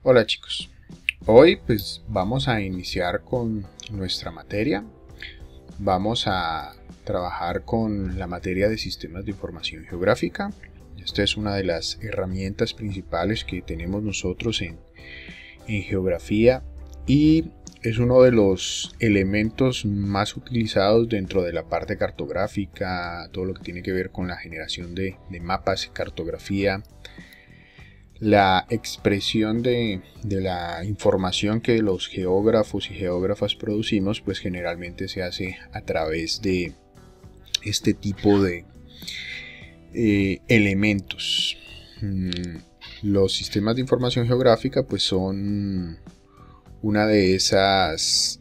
Hola chicos, hoy pues vamos a iniciar con nuestra materia. Vamos a trabajar con la materia de sistemas de información geográfica. Esta es una de las herramientas principales que tenemos nosotros en geografía y es uno de los elementos más utilizados dentro de la parte cartográfica, todo lo que tiene que ver con la generación de mapas y cartografía. La expresión de la información que los geógrafos y geógrafas producimos, pues generalmente se hace a través de este tipo de elementos. Los sistemas de información geográfica pues son una de esas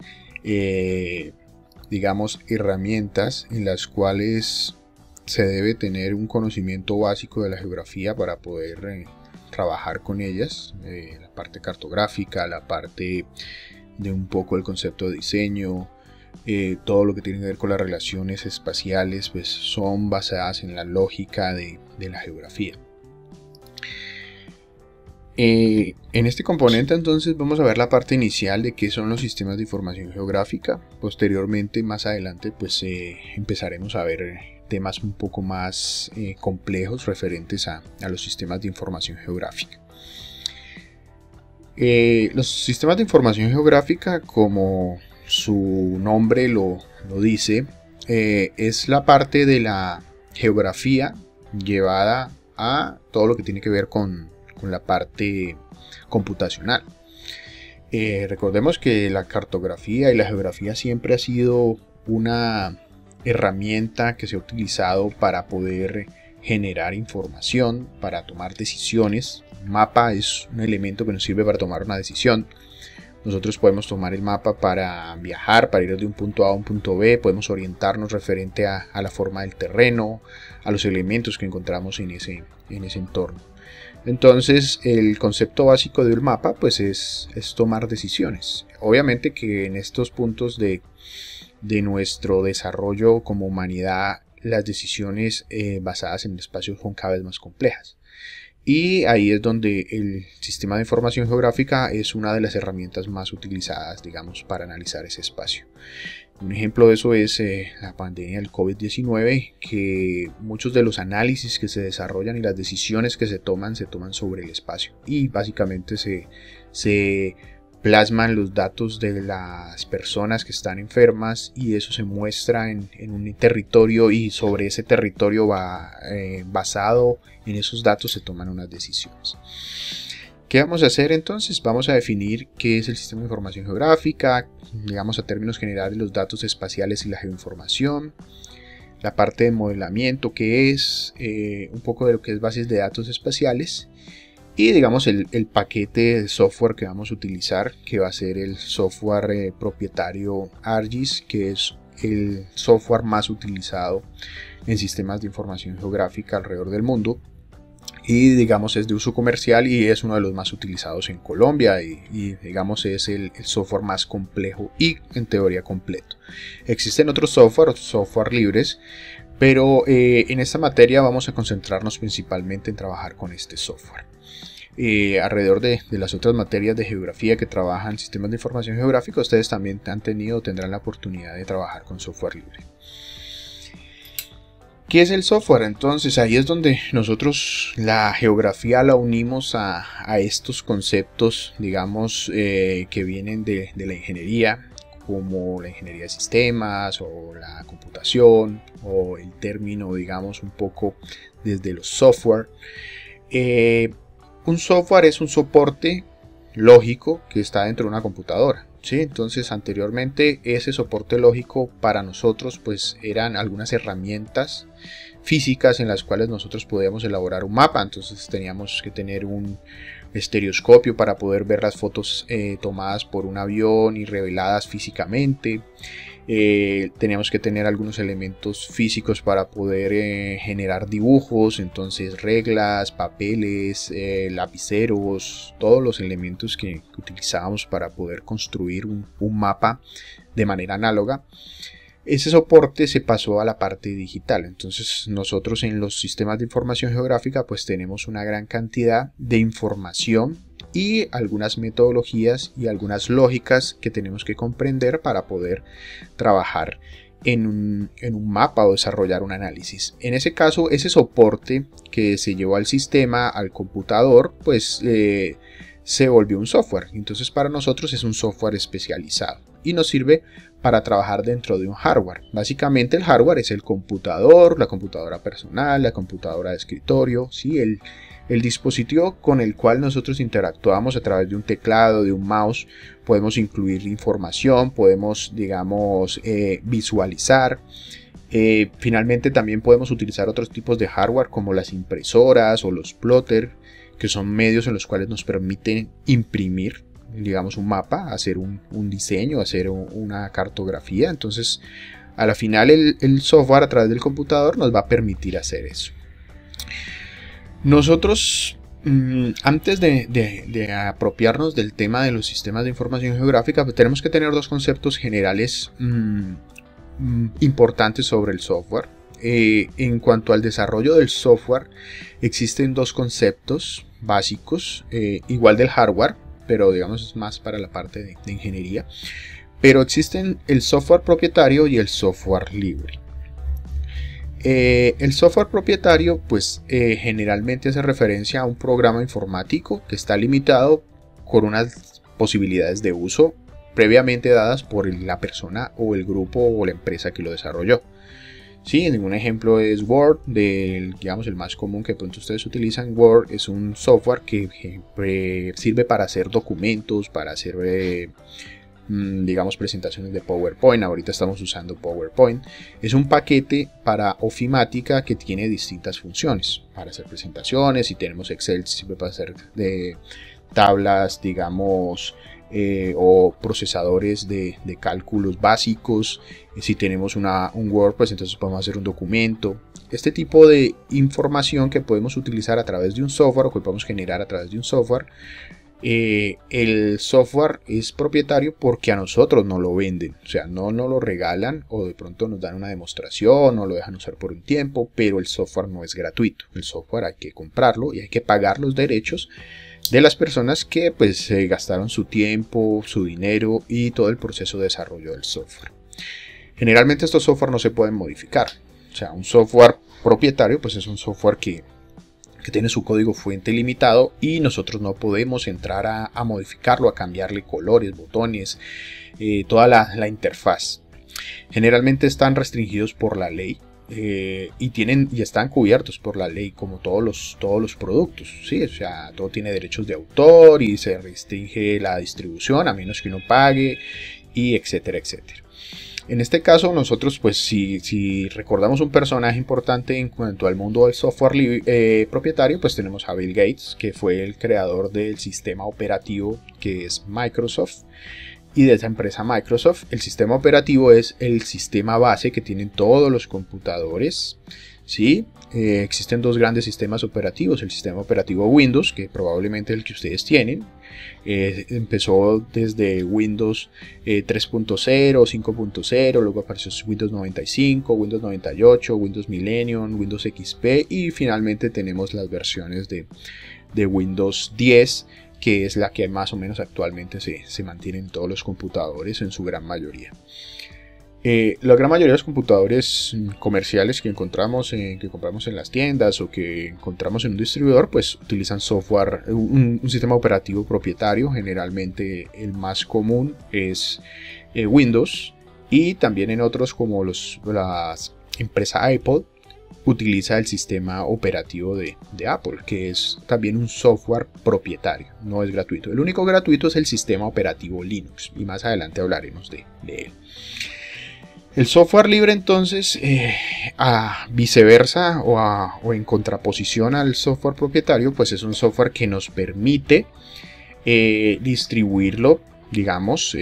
digamos herramientas en las cuales se debe tener un conocimiento básico de la geografía para poder trabajar con ellas, la parte cartográfica, la parte de un poco el concepto de diseño, todo lo que tiene que ver con las relaciones espaciales, pues son basadas en la lógica de la geografía. En este componente entonces vamos a ver la parte inicial de qué son los sistemas de información geográfica. Posteriormente, más adelante, pues empezaremos a ver temas un poco más complejos referentes a los sistemas de información geográfica. Los sistemas de información geográfica, como su nombre lo dice, es la parte de la geografía llevada a todo lo que tiene que ver con la parte computacional. Recordemos que la cartografía y la geografía siempre ha sido una herramienta que se ha utilizado para poder generar información, para tomar decisiones. Un mapa es un elemento que nos sirve para tomar una decisión. Nosotros podemos tomar el mapa para viajar, para ir de un punto A a un punto B, podemos orientarnos referente a la forma del terreno, a los elementos que encontramos en ese entorno. Entonces el concepto básico de un mapa pues es tomar decisiones. Obviamente que en estos puntos de nuestro desarrollo como humanidad las decisiones basadas en el espacio son cada vez más complejas. Y ahí es donde el sistema de información geográfica es una de las herramientas más utilizadas, digamos, para analizar ese espacio. Un ejemplo de eso es la pandemia del COVID-19, que muchos de los análisis que se desarrollan y las decisiones que se toman sobre el espacio. Y básicamente se plasman los datos de las personas que están enfermas y eso se muestra en un territorio y sobre ese territorio basado en esos datos se toman unas decisiones. ¿Qué vamos a hacer entonces? Vamos a definir qué es el sistema de información geográfica, digamos a términos generales los datos espaciales y la geoinformación, la parte de modelamiento que es un poco de lo que es bases de datos espaciales y digamos el paquete de software que vamos a utilizar, que va a ser el software propietario ArcGIS, que es el software más utilizado en sistemas de información geográfica alrededor del mundo. Y digamos es de uso comercial y es uno de los más utilizados en Colombia y digamos es el software más complejo y en teoría completo. Existen otros software libres, pero en esta materia vamos a concentrarnos principalmente en trabajar con este software. Alrededor de las otras materias de geografía que trabajan sistemas de información geográfica, ustedes también tendrán la oportunidad de trabajar con software libre. ¿Qué es el software? Entonces ahí es donde nosotros la geografía la unimos a estos conceptos, digamos, que vienen de la ingeniería, como la ingeniería de sistemas o la computación o el término, digamos, un poco desde los software. Un software es un soporte lógico que está dentro de una computadora. ¿Sí? Entonces anteriormente ese soporte lógico para nosotros pues eran algunas herramientas físicas en las cuales nosotros podíamos elaborar un mapa. Entonces teníamos que tener un estereoscopio para poder ver las fotos tomadas por un avión y reveladas físicamente. Teníamos que tener algunos elementos físicos para poder generar dibujos, entonces reglas, papeles, lapiceros, todos los elementos que utilizábamos para poder construir un mapa de manera análoga. Ese soporte se pasó a la parte digital. Entonces nosotros en los sistemas de información geográfica pues tenemos una gran cantidad de información y algunas metodologías y algunas lógicas que tenemos que comprender para poder trabajar en un mapa o desarrollar un análisis. En ese caso, ese soporte que se llevó al sistema, al computador, pues se volvió un software. Entonces para nosotros es un software especializado y nos sirve para trabajar dentro de un hardware. Básicamente el hardware es el computador, la computadora personal, la computadora de escritorio, ¿sí? El dispositivo con el cual nosotros interactuamos a través de un teclado, de un mouse. Podemos incluir información, podemos, digamos, visualizar. Finalmente también podemos utilizar otros tipos de hardware como las impresoras o los plotter, que son medios en los cuales nos permiten imprimir, digamos, un mapa, hacer un diseño, hacer una cartografía. Entonces, a la final el software a través del computador nos va a permitir hacer eso. Nosotros, antes de apropiarnos del tema de los sistemas de información geográfica, pues tenemos que tener dos conceptos generales importantes sobre el software. En cuanto al desarrollo del software, existen dos conceptos básicos, igual del hardware, pero digamos es más para la parte de ingeniería. Pero existen el software propietario y el software libre. El software propietario pues generalmente hace referencia a un programa informático que está limitado con unas posibilidades de uso previamente dadas por la persona o el grupo o la empresa que lo desarrolló. Sí, un ejemplo es Word, digamos el más común que de pronto ustedes utilizan. Word es un software que sirve para hacer documentos, para hacer digamos presentaciones de PowerPoint. Ahorita estamos usando PowerPoint. Es un paquete para ofimática que tiene distintas funciones para hacer presentaciones. Si tenemos Excel, sirve para hacer tablas, digamos, o procesadores de cálculos básicos. Si tenemos un Word, pues entonces podemos hacer un documento. Este tipo de información que podemos utilizar a través de un software o que podemos generar a través de un software, el software es propietario porque a nosotros no lo venden, o sea, no nos lo regalan o de pronto nos dan una demostración o lo dejan usar por un tiempo, pero el software no es gratuito. El software hay que comprarlo y hay que pagar los derechos de las personas que pues gastaron su tiempo, su dinero y todo el proceso de desarrollo del software. Generalmente estos software no se pueden modificar. O sea, un software propietario pues es un software que tiene su código fuente limitado y nosotros no podemos entrar a modificarlo, a cambiarle colores, botones, toda la interfaz. Generalmente están restringidos por la ley. Y están cubiertos por la ley como todos los productos, ¿sí? O sea, todo tiene derechos de autor y se restringe la distribución a menos que uno pague, y etcétera, etcétera. En este caso nosotros, pues si recordamos un personaje importante en cuanto al mundo del software propietario, pues tenemos a Bill Gates, que fue el creador del sistema operativo que es Microsoft. Y de esa empresa Microsoft, el sistema operativo es el sistema base que tienen todos los computadores, ¿sí? Existen dos grandes sistemas operativos. El sistema operativo Windows, que probablemente es el que ustedes tienen. Empezó desde Windows 3.0, 5.0, luego apareció Windows 95, Windows 98, Windows Millennium, Windows XP y finalmente tenemos las versiones de Windows 10, que es la que más o menos actualmente se mantiene en todos los computadores en su gran mayoría. La gran mayoría de los computadores comerciales que compramos en las tiendas o que encontramos en un distribuidor, pues utilizan software, un sistema operativo propietario. Generalmente el más común es Windows, y también en otros como la empresa Apple utiliza el sistema operativo de Apple, que es también un software propietario, no es gratuito. El único gratuito es el sistema operativo Linux, y más adelante hablaremos de él. El software libre, entonces, a viceversa o en contraposición al software propietario, pues es un software que nos permite distribuirlo. Digamos,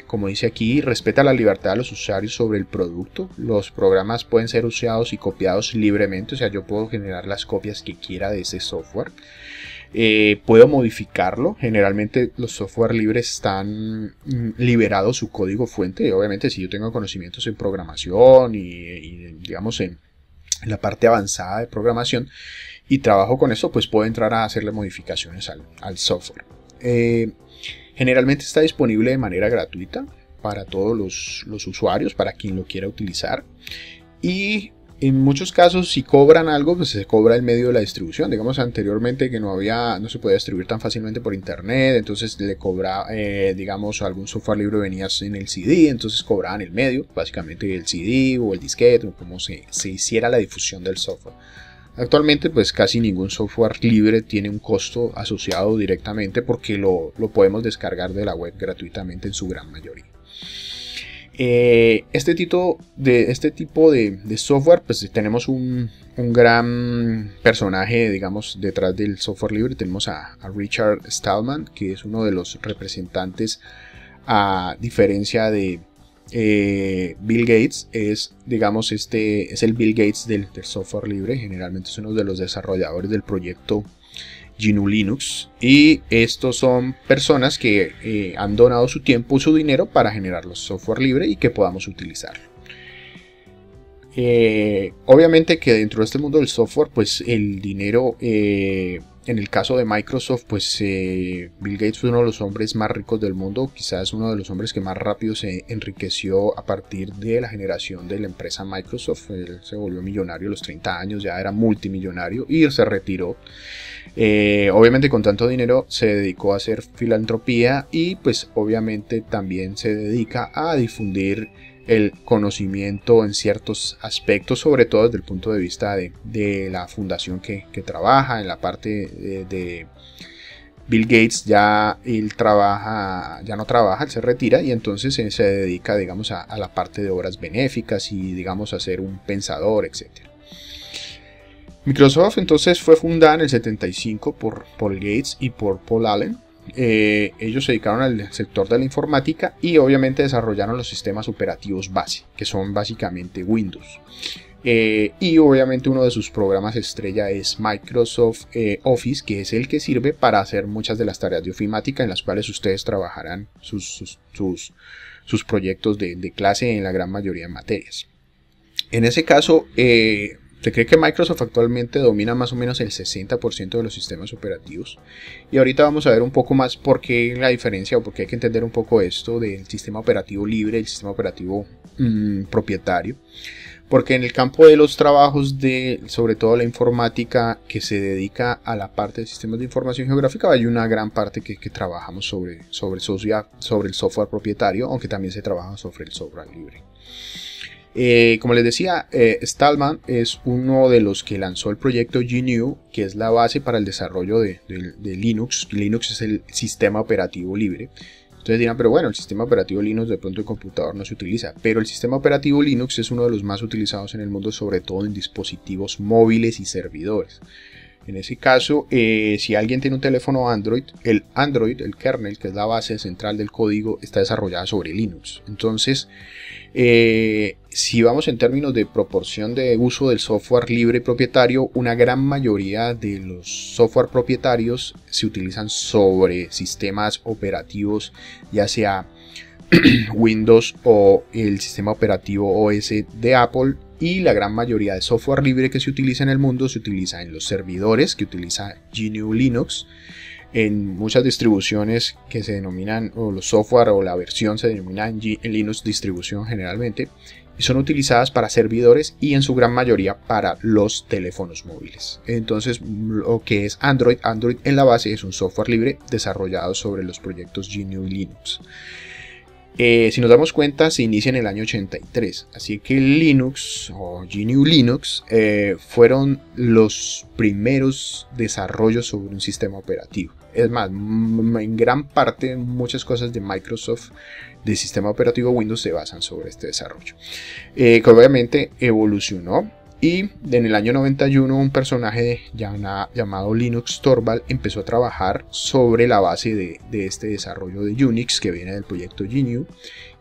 como dice aquí, respeta la libertad de los usuarios sobre el producto. Los programas pueden ser usados y copiados libremente, o sea, yo puedo generar las copias que quiera de ese software. Puedo modificarlo. Generalmente los software libres están liberados su código fuente. Obviamente, si yo tengo conocimientos en programación y digamos en la parte avanzada de programación y trabajo con eso, pues puedo entrar a hacerle modificaciones al software. Generalmente está disponible de manera gratuita para todos los usuarios, para quien lo quiera utilizar. Y en muchos casos, si cobran algo, pues se cobra el medio de la distribución. Digamos anteriormente que no se podía distribuir tan fácilmente por internet, entonces le cobraba, digamos, algún software libre venía en el CD, entonces cobraban el medio, básicamente el CD o el disquete, o como se hiciera la difusión del software. Actualmente, pues casi ningún software libre tiene un costo asociado directamente porque lo podemos descargar de la web gratuitamente en su gran mayoría. Este tipo de software, pues tenemos un gran personaje, digamos, detrás del software libre. Tenemos a Richard Stallman, que es uno de los representantes, a diferencia de Bill Gates. Digamos, es el Bill Gates del software libre. Generalmente es uno de los desarrolladores del proyecto GNU Linux, y estos son personas que han donado su tiempo y su dinero para generar los software libre y que podamos utilizarlo. Obviamente que dentro de este mundo del software, pues el dinero, en el caso de Microsoft, pues Bill Gates fue uno de los hombres más ricos del mundo, quizás uno de los hombres que más rápido se enriqueció a partir de la generación de la empresa Microsoft. Él se volvió millonario a los 30 años, ya era multimillonario y se retiró. Obviamente con tanto dinero se dedicó a hacer filantropía y pues obviamente también se dedica a difundir el conocimiento en ciertos aspectos, sobre todo desde el punto de vista de la fundación que trabaja. En la parte de Bill Gates ya no trabaja, él se retira y entonces se dedica, digamos, a la parte de obras benéficas y, digamos, a ser un pensador, etc. Microsoft entonces fue fundada en el 75 por Paul Gates y por Paul Allen. Ellos se dedicaron al sector de la informática y obviamente desarrollaron los sistemas operativos base, que son básicamente Windows. Y obviamente uno de sus programas estrella es Microsoft Office, que es el que sirve para hacer muchas de las tareas de ofimática en las cuales ustedes trabajarán sus proyectos de clase en la gran mayoría de materias. En ese caso, se cree que Microsoft actualmente domina más o menos el 60% de los sistemas operativos. Y ahorita vamos a ver un poco más por qué la diferencia, o por qué hay que entender un poco esto del sistema operativo libre y el sistema operativo propietario. Porque en el campo de los trabajos sobre todo la informática, que se dedica a la parte de sistemas de información geográfica, hay una gran parte que trabajamos sobre el software propietario, aunque también se trabaja sobre el software libre. Como les decía, Stallman es uno de los que lanzó el proyecto GNU, que es la base para el desarrollo de Linux. Linux es el sistema operativo libre. Entonces dirán, pero bueno, el sistema operativo Linux de pronto en computador no se utiliza. Pero el sistema operativo Linux es uno de los más utilizados en el mundo, sobre todo en dispositivos móviles y servidores. En ese caso, si alguien tiene un teléfono Android, el kernel, que es la base central del código, está desarrollada sobre Linux. Entonces, si vamos en términos de proporción de uso del software libre y propietario, una gran mayoría de los software propietarios se utilizan sobre sistemas operativos, ya sea Windows o el sistema operativo OS de Apple. Y la gran mayoría de software libre que se utiliza en el mundo se utiliza en los servidores, que utiliza GNU Linux, en muchas distribuciones que se denominan, o los software o la versión se denomina en Linux distribución generalmente, y son utilizadas para servidores y en su gran mayoría para los teléfonos móviles. Entonces, lo que es Android en la base es un software libre desarrollado sobre los proyectos GNU Linux. Si nos damos cuenta, se inicia en el año 83, así que Linux o GNU Linux fueron los primeros desarrollos sobre un sistema operativo. Es más, en gran parte muchas cosas de Microsoft de sistema operativo Windows se basan sobre este desarrollo, que obviamente evolucionó. Y en el año 91 un personaje llamado Linus Torvald empezó a trabajar sobre la base de este desarrollo de Unix que viene del proyecto GNU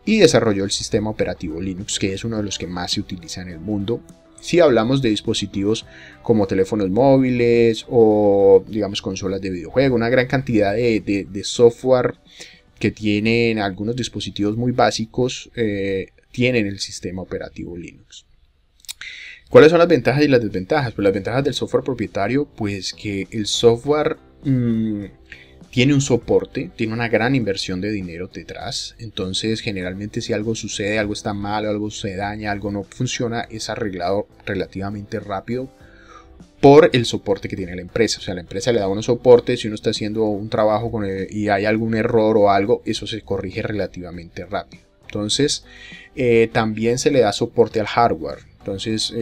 y desarrolló el sistema operativo Linux, que es uno de los que más se utiliza en el mundo. Si hablamos de dispositivos como teléfonos móviles o, digamos, consolas de videojuego, una gran cantidad de software que tienen algunos dispositivos muy básicos, tienen el sistema operativo Linux. ¿Cuáles son las ventajas y las desventajas? Pues las ventajas del software propietario, pues que el software tiene un soporte, tiene una gran inversión de dinero detrás. Entonces generalmente si algo sucede, algo está mal, algo se daña, algo no funciona, es arreglado relativamente rápido por el soporte que tiene la empresa. O sea, la empresa le da unos soportes, si uno está haciendo un trabajo y hay algún error o algo, eso se corrige relativamente rápido. Entonces también se le da soporte al hardware. Entonces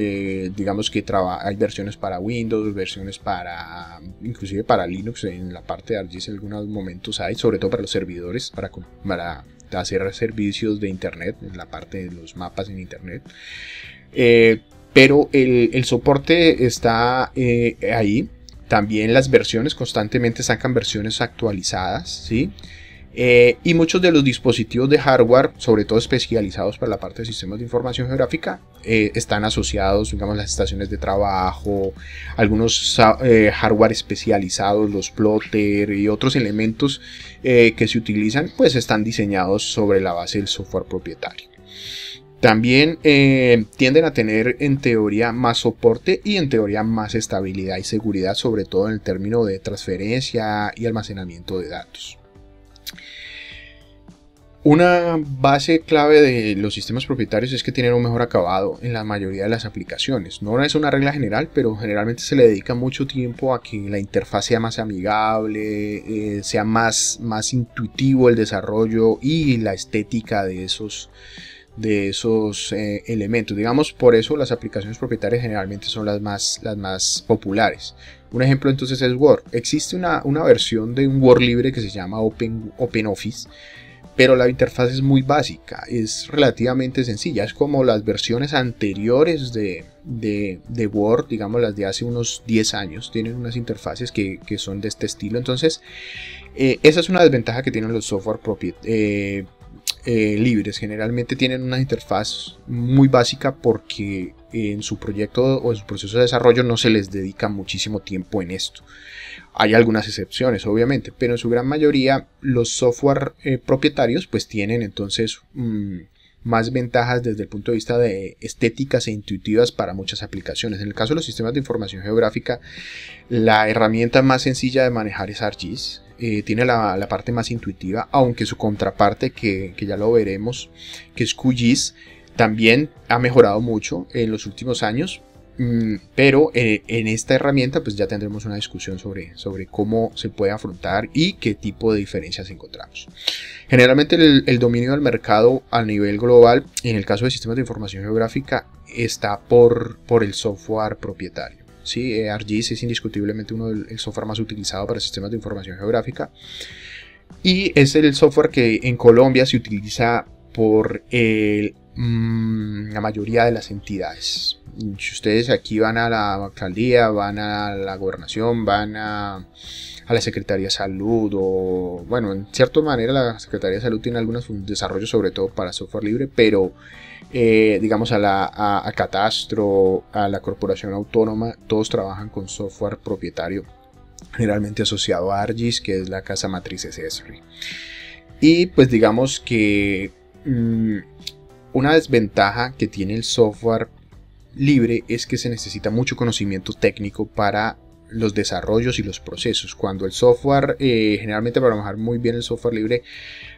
digamos que hay versiones para Windows, versiones inclusive para Linux. En la parte de ArcGIS en algunos momentos hay, sobre todo para los servidores, para hacer servicios de internet, en la parte de los mapas en internet. Pero el soporte está ahí. También las versiones constantemente sacan versiones actualizadas, ¿sí? Y muchos de los dispositivos de hardware, sobre todo especializados para la parte de sistemas de información geográfica, están asociados, digamos, las estaciones de trabajo, algunos hardware especializados, los plotter y otros elementos que se utilizan, pues están diseñados sobre la base del software propietario. También tienden a tener en teoría más soporte y en teoría más estabilidad y seguridad, sobre todo en el término de transferencia y almacenamiento de datos. Una base clave de los sistemas propietarios es que tienen un mejor acabado en la mayoría de las aplicaciones. No es una regla general, pero generalmente se le dedica mucho tiempo a que la interfaz sea más amigable, sea más intuitivo el desarrollo y la estética de esos elementos. Digamos, por eso las aplicaciones propietarias generalmente son las más populares. Un ejemplo entonces es Word. Existe una versión de un Word libre que se llama OpenOffice, pero la interfaz es muy básica, es relativamente sencilla. Es como las versiones anteriores de Word, digamos las de hace unos 10 años, tienen unas interfaces que son de este estilo. Entonces esa es una desventaja que tienen los software libres. Generalmente tienen una interfaz muy básica porque en su proyecto o en su proceso de desarrollo no se les dedica muchísimo tiempo en esto. Hay algunas excepciones, obviamente, pero en su gran mayoría los software propietarios pues tienen entonces más ventajas desde el punto de vista de estéticas e intuitivas para muchas aplicaciones. En el caso de los sistemas de información geográfica, la herramienta más sencilla de manejar es ArcGIS. Tiene la parte más intuitiva, aunque su contraparte, que ya lo veremos, que es QGIS, también ha mejorado mucho en los últimos años. Pero en esta herramienta pues ya tendremos una discusión sobre cómo se puede afrontar y qué tipo de diferencias encontramos. Generalmente el dominio del mercado a nivel global, en el caso de sistemas de información geográfica, está por el software propietario. ¿Sí? ArcGIS es indiscutiblemente el software más utilizado para sistemas de información geográfica y es el software que en Colombia se utiliza por la mayoría de las entidades. Si ustedes aquí van a la alcaldía, van a la gobernación, van a la Secretaría de Salud, o bueno, en cierta manera la Secretaría de Salud tiene algunos desarrollos sobre todo para software libre, pero digamos a Catastro, a la Corporación Autónoma, todos trabajan con software propietario, generalmente asociado a ArcGIS, que es la casa matriz ESRI. Y pues digamos que una desventaja que tiene el software libre es que se necesita mucho conocimiento técnico para los desarrollos y los procesos. Cuando el software, generalmente para manejar muy bien el software libre,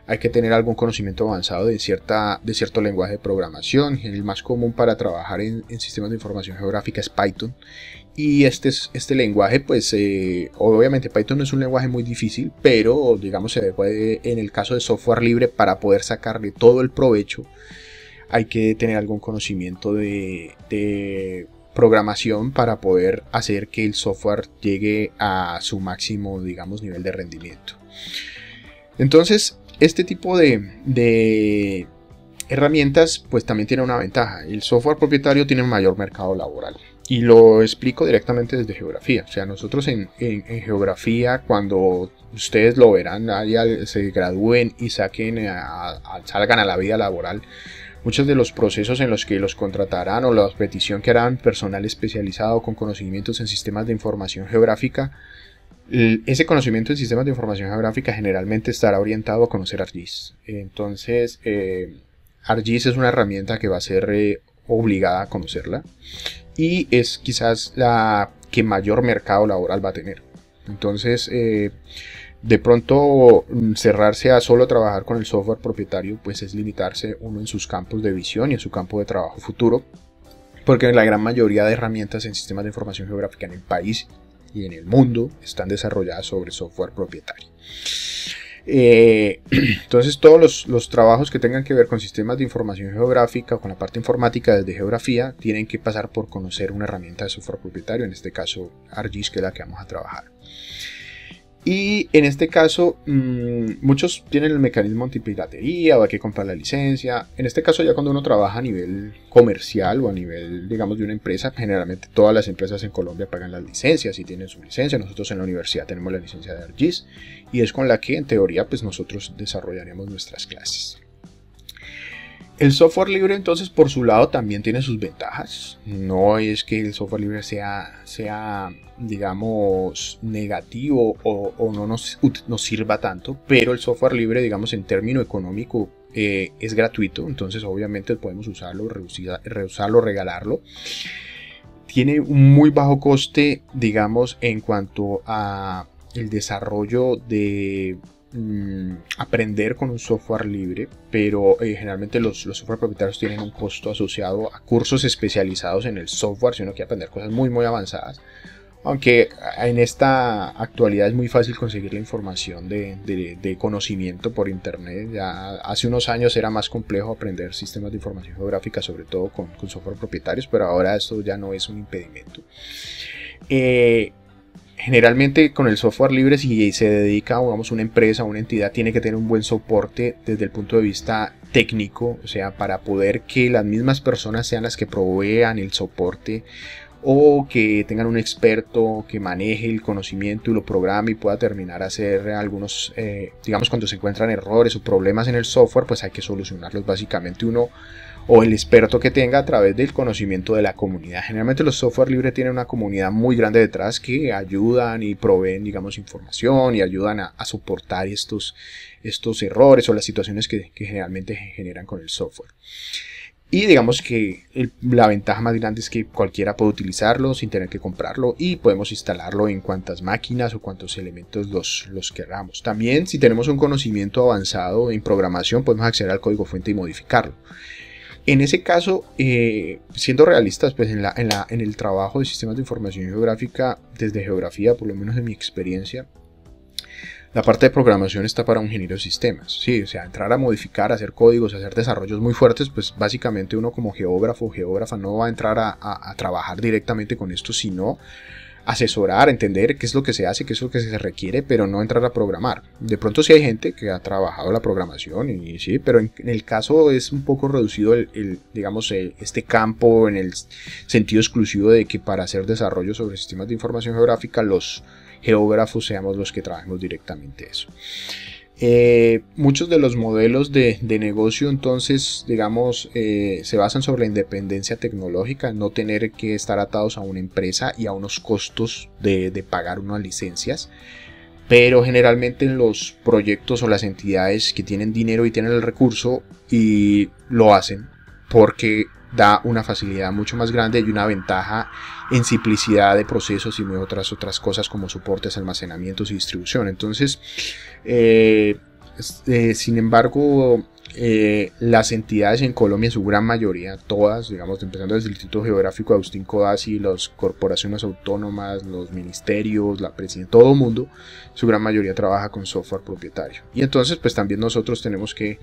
hay que tener algún conocimiento avanzado de cierto lenguaje de programación. El más común para trabajar en sistemas de información geográfica es Python. Y este lenguaje, pues obviamente Python no es un lenguaje muy difícil, pero digamos se puede, en el caso de software libre, para poder sacarle todo el provecho, hay que tener algún conocimiento de programación para poder hacer que el software llegue a su máximo, digamos, nivel de rendimiento. Entonces, este tipo de herramientas pues también tiene una ventaja. El software propietario tiene un mayor mercado laboral. Y lo explico directamente desde geografía. O sea, nosotros en geografía, cuando ustedes lo verán, se gradúen y salgan a la vida laboral, muchos de los procesos en los que los contratarán o la petición que harán personal especializado con conocimientos en sistemas de información geográfica, ese conocimiento en sistemas de información geográfica generalmente estará orientado a conocer ArcGIS. Entonces, ArcGIS es una herramienta que va a ser obligada a conocerla y es quizás la que mayor mercado laboral va a tener. Entonces, De pronto cerrarse a solo trabajar con el software propietario pues es limitarse uno en sus campos de visión y en su campo de trabajo futuro, porque la gran mayoría de herramientas en sistemas de información geográfica en el país y en el mundo están desarrolladas sobre software propietario. Entonces todos los trabajos que tengan que ver con sistemas de información geográfica o con la parte informática desde geografía tienen que pasar por conocer una herramienta de software propietario, en este caso ArcGIS, que es la que vamos a trabajar. Y en este caso muchos tienen el mecanismo antipiratería o hay que comprar la licencia. En este caso ya cuando uno trabaja a nivel comercial o a nivel, digamos, de una empresa, generalmente todas las empresas en Colombia pagan las licencias y tienen su licencia. Nosotros en la universidad tenemos la licencia de ArcGIS y es con la que en teoría pues nosotros desarrollaremos nuestras clases. El software libre entonces por su lado también tiene sus ventajas. No es que el software libre sea digamos negativo o no nos sirva tanto, pero el software libre, digamos, en término económico es gratuito, entonces obviamente podemos usarlo, reusarlo, regalarlo. Tiene un muy bajo coste, digamos, en cuanto a el desarrollo de aprender con un software libre, pero generalmente los software propietarios tienen un costo asociado a cursos especializados en el software si uno quiere aprender cosas muy avanzadas, aunque en esta actualidad es muy fácil conseguir la información de conocimiento por internet. Ya hace unos años era más complejo aprender sistemas de información geográfica, sobre todo con software propietarios, pero ahora esto ya no es un impedimento. Generalmente con el software libre, si se dedica, digamos, una empresa o una entidad, tiene que tener un buen soporte desde el punto de vista técnico, o sea, para poder que las mismas personas sean las que provean el soporte o que tengan un experto que maneje el conocimiento y lo programe y pueda terminar a hacer algunos, digamos, cuando se encuentran errores o problemas en el software, pues hay que solucionarlos básicamente uno o el experto que tenga a través del conocimiento de la comunidad. Generalmente los software libres tienen una comunidad muy grande detrás que ayudan y proveen, digamos, información y ayudan a soportar estos errores o las situaciones que generalmente generan con el software. Y digamos que la ventaja más grande es que cualquiera puede utilizarlo sin tener que comprarlo y podemos instalarlo en cuantas máquinas o cuantos elementos los queramos. También, si tenemos un conocimiento avanzado en programación, podemos acceder al código fuente y modificarlo. En ese caso, siendo realistas, pues en el trabajo de sistemas de información geográfica, desde geografía, por lo menos en mi experiencia, la parte de programación está para un ingeniero de sistemas, sí, o sea, entrar a modificar, hacer códigos, hacer desarrollos muy fuertes, pues básicamente uno como geógrafo o geógrafa no va a entrar a trabajar directamente con esto, sino asesorar, entender qué es lo que se hace, qué es lo que se requiere, pero no entrar a programar. De pronto sí hay gente que ha trabajado la programación, y sí, pero en el caso es un poco reducido este campo en el sentido exclusivo de que para hacer desarrollo sobre sistemas de información geográfica los geógrafos seamos los que trabajemos directamente eso. Muchos de los modelos de negocio entonces, digamos, se basan sobre la independencia tecnológica, no tener que estar atados a una empresa y a unos costos de pagar unas licencias, pero generalmente en los proyectos o las entidades que tienen dinero y tienen el recurso y lo hacen porque da una facilidad mucho más grande y una ventaja en simplicidad de procesos y otras cosas como soportes, almacenamientos y distribución. Entonces, sin embargo, las entidades en Colombia, en su gran mayoría, todas, digamos, empezando desde el Instituto Geográfico Agustín Codazzi, las corporaciones autónomas, los ministerios, la presidencia, todo el mundo, su gran mayoría trabaja con software propietario. Y entonces, pues también nosotros tenemos que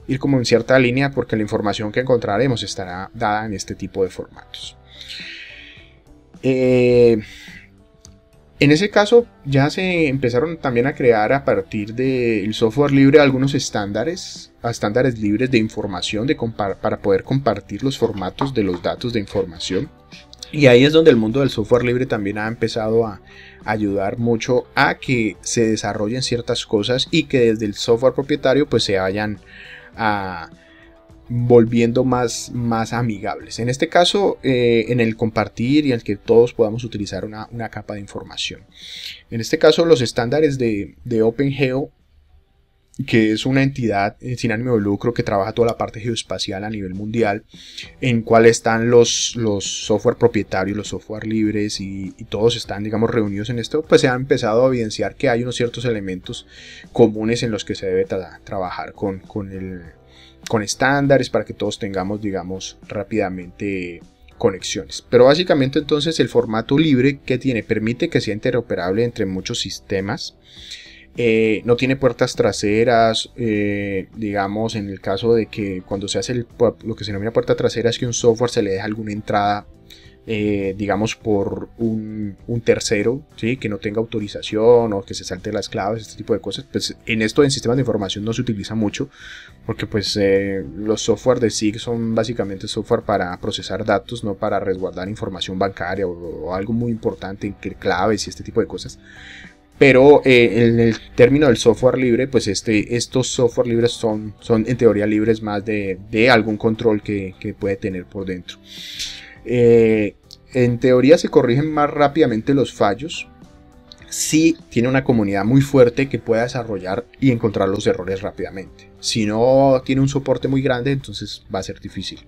ir como en cierta línea porque la información que encontraremos estará dada en este tipo de formatos. En ese caso ya se empezaron también a crear a partir del software libre algunos estándares libres de información para poder compartir los formatos de los datos de información. Y ahí es donde el mundo del software libre también ha empezado a ayudar mucho a que se desarrollen ciertas cosas y que desde el software propietario pues se vayan volviendo más amigables. En este caso, en el compartir y en el que todos podamos utilizar una capa de información. En este caso, los estándares de OpenGeo que es una entidad sin ánimo de lucro que trabaja toda la parte geoespacial a nivel mundial, en cual están los software propietarios, los software libres y todos están, digamos, reunidos en esto, pues se ha empezado a evidenciar que hay unos ciertos elementos comunes en los que se debe trabajar con estándares para que todos tengamos, digamos, rápidamente conexiones. Pero básicamente entonces el formato libre que tiene permite que sea interoperable entre muchos sistemas. No tiene puertas traseras, digamos, en el caso de que cuando se hace lo que se denomina puerta trasera es que un software se le deja alguna entrada, digamos, por un tercero, ¿sí? Que no tenga autorización o que se salte las claves, este tipo de cosas. Pues en esto en sistemas de información no se utiliza mucho porque pues los software de SIG son básicamente software para procesar datos, no para resguardar información bancaria o algo muy importante, claves y este tipo de cosas. Pero en el término del software libre, pues estos software libres son en teoría libres más de algún control que puede tener por dentro. En teoría se corrigen más rápidamente los fallos si tiene una comunidad muy fuerte que pueda desarrollar y encontrar los errores rápidamente. Si no tiene un soporte muy grande, entonces va a ser difícil.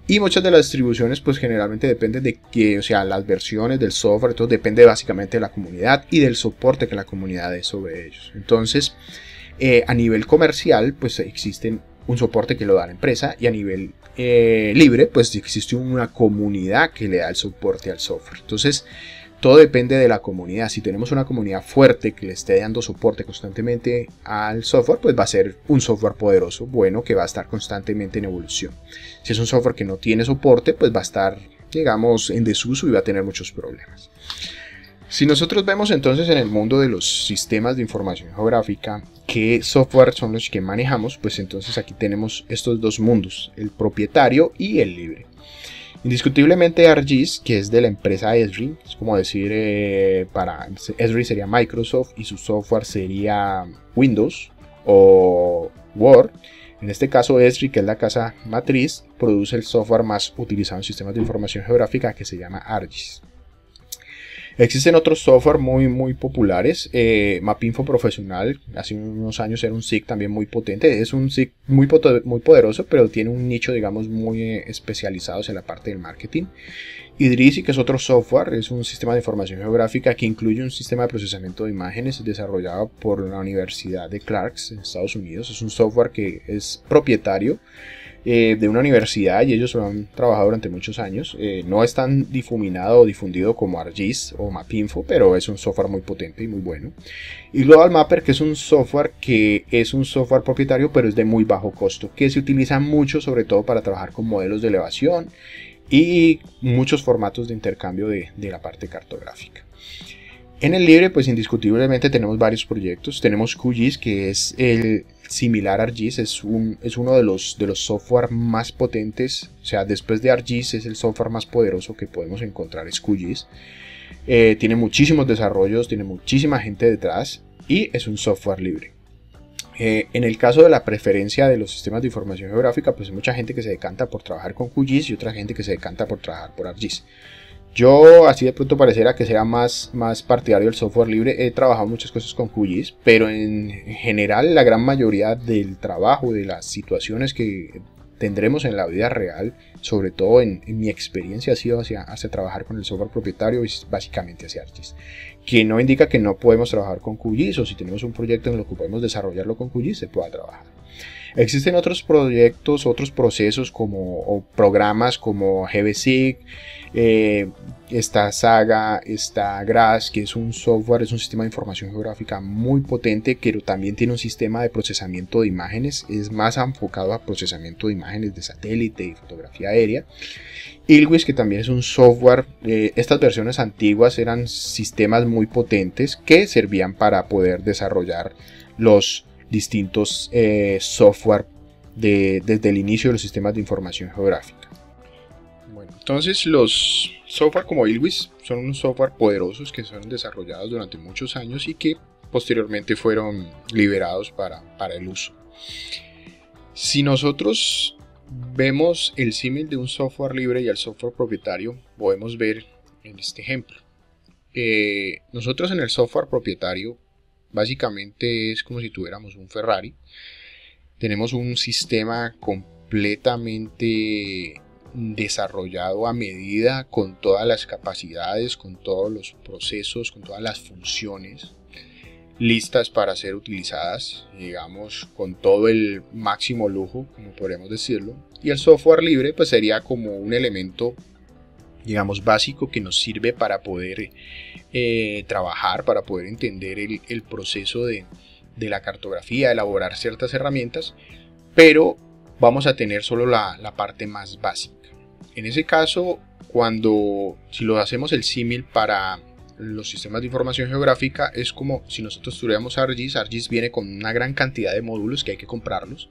Y muchas de las distribuciones pues generalmente dependen de que, o sea, las versiones del software, entonces depende básicamente de la comunidad y del soporte que la comunidad dé sobre ellos. Entonces, a nivel comercial pues existen un soporte que lo da la empresa y a nivel libre pues existe una comunidad que le da el soporte al software. Entonces, todo depende de la comunidad. Si tenemos una comunidad fuerte que le esté dando soporte constantemente al software, pues va a ser un software poderoso, bueno, que va a estar constantemente en evolución. Si es un software que no tiene soporte, pues va a estar, digamos, en desuso y va a tener muchos problemas. Si nosotros vemos entonces en el mundo de los sistemas de información geográfica qué software son los que manejamos, pues entonces aquí tenemos estos dos mundos, el propietario y el libre. Indiscutiblemente ArcGIS, que es de la empresa Esri, es como decir, para Esri sería Microsoft y su software sería Windows o Word. En este caso Esri, que es la casa matriz, produce el software más utilizado en sistemas de información geográfica que se llama ArcGIS. Existen otros software muy populares. Mapinfo Profesional, hace unos años era un SIG también muy potente. Es un SIG muy poderoso, pero tiene un nicho, digamos, muy especializado en la parte del marketing. Idrisi, que es otro software, es un sistema de información geográfica que incluye un sistema de procesamiento de imágenes desarrollado por la Universidad de Clarks en Estados Unidos. Es un software que es propietario de una universidad y ellos lo han trabajado durante muchos años. No es tan difuminado o difundido como ArcGIS o Mapinfo, pero es un software muy potente y muy bueno. Y Global Mapper, que es un software propietario, pero es de muy bajo costo, que se utiliza mucho sobre todo para trabajar con modelos de elevación y muchos formatos de intercambio de la parte cartográfica. En el libre, pues indiscutiblemente tenemos varios proyectos. Tenemos QGIS, que es el similar a ArcGIS, es uno de los software más potentes. O sea, después de ArcGIS es el software más poderoso que podemos encontrar, es QGIS. Tiene muchísimos desarrollos, tiene muchísima gente detrás y es un software libre. En el caso de la preferencia de los sistemas de información geográfica, pues hay mucha gente que se decanta por trabajar con QGIS y otra gente que se decanta por trabajar por ArcGIS. Yo, así de pronto pareciera que sea más partidario del software libre. He trabajado muchas cosas con QGIS, pero en general la gran mayoría del trabajo, de las situaciones que tendremos en la vida real, sobre todo en mi experiencia, ha sido hacia trabajar con el software propietario y básicamente hacia ArcGIS. Que no indica que no podemos trabajar con QGIS, o si tenemos un proyecto en lo que podemos desarrollarlo con QGIS, se pueda trabajar. Existen otros proyectos, otros procesos o programas como GBSIG, está Saga, está GRASS, que es un software, es un sistema de información geográfica muy potente, pero también tiene un sistema de procesamiento de imágenes, es más enfocado a procesamiento de imágenes de satélite y fotografía aérea. ILWIS, que también es un software, estas versiones antiguas eran sistemas muy potentes que servían para poder desarrollar los distintos software desde el inicio de los sistemas de información geográfica. Bueno, entonces los software como ILWIS son unos software poderosos que son desarrollados durante muchos años y que posteriormente fueron liberados para el uso. Si nosotros vemos el símil de un software libre y el software propietario, podemos ver en este ejemplo. Nosotros en el software propietario Básicamente es como si tuviéramos un Ferrari. Tenemos un sistema completamente desarrollado a medida, con todas las capacidades, con todos los procesos, con todas las funciones listas para ser utilizadas, digamos, con todo el máximo lujo, como podríamos decirlo. Y el software libre pues sería como un elemento, digamos, básico que nos sirve para poder trabajar, para poder entender el proceso de la cartografía, elaborar ciertas herramientas, pero vamos a tener solo la parte más básica. En ese caso, si lo hacemos el símil para los sistemas de información geográfica, es como si nosotros tuviéramos ArcGIS. ArcGIS viene con una gran cantidad de módulos que hay que comprarlos.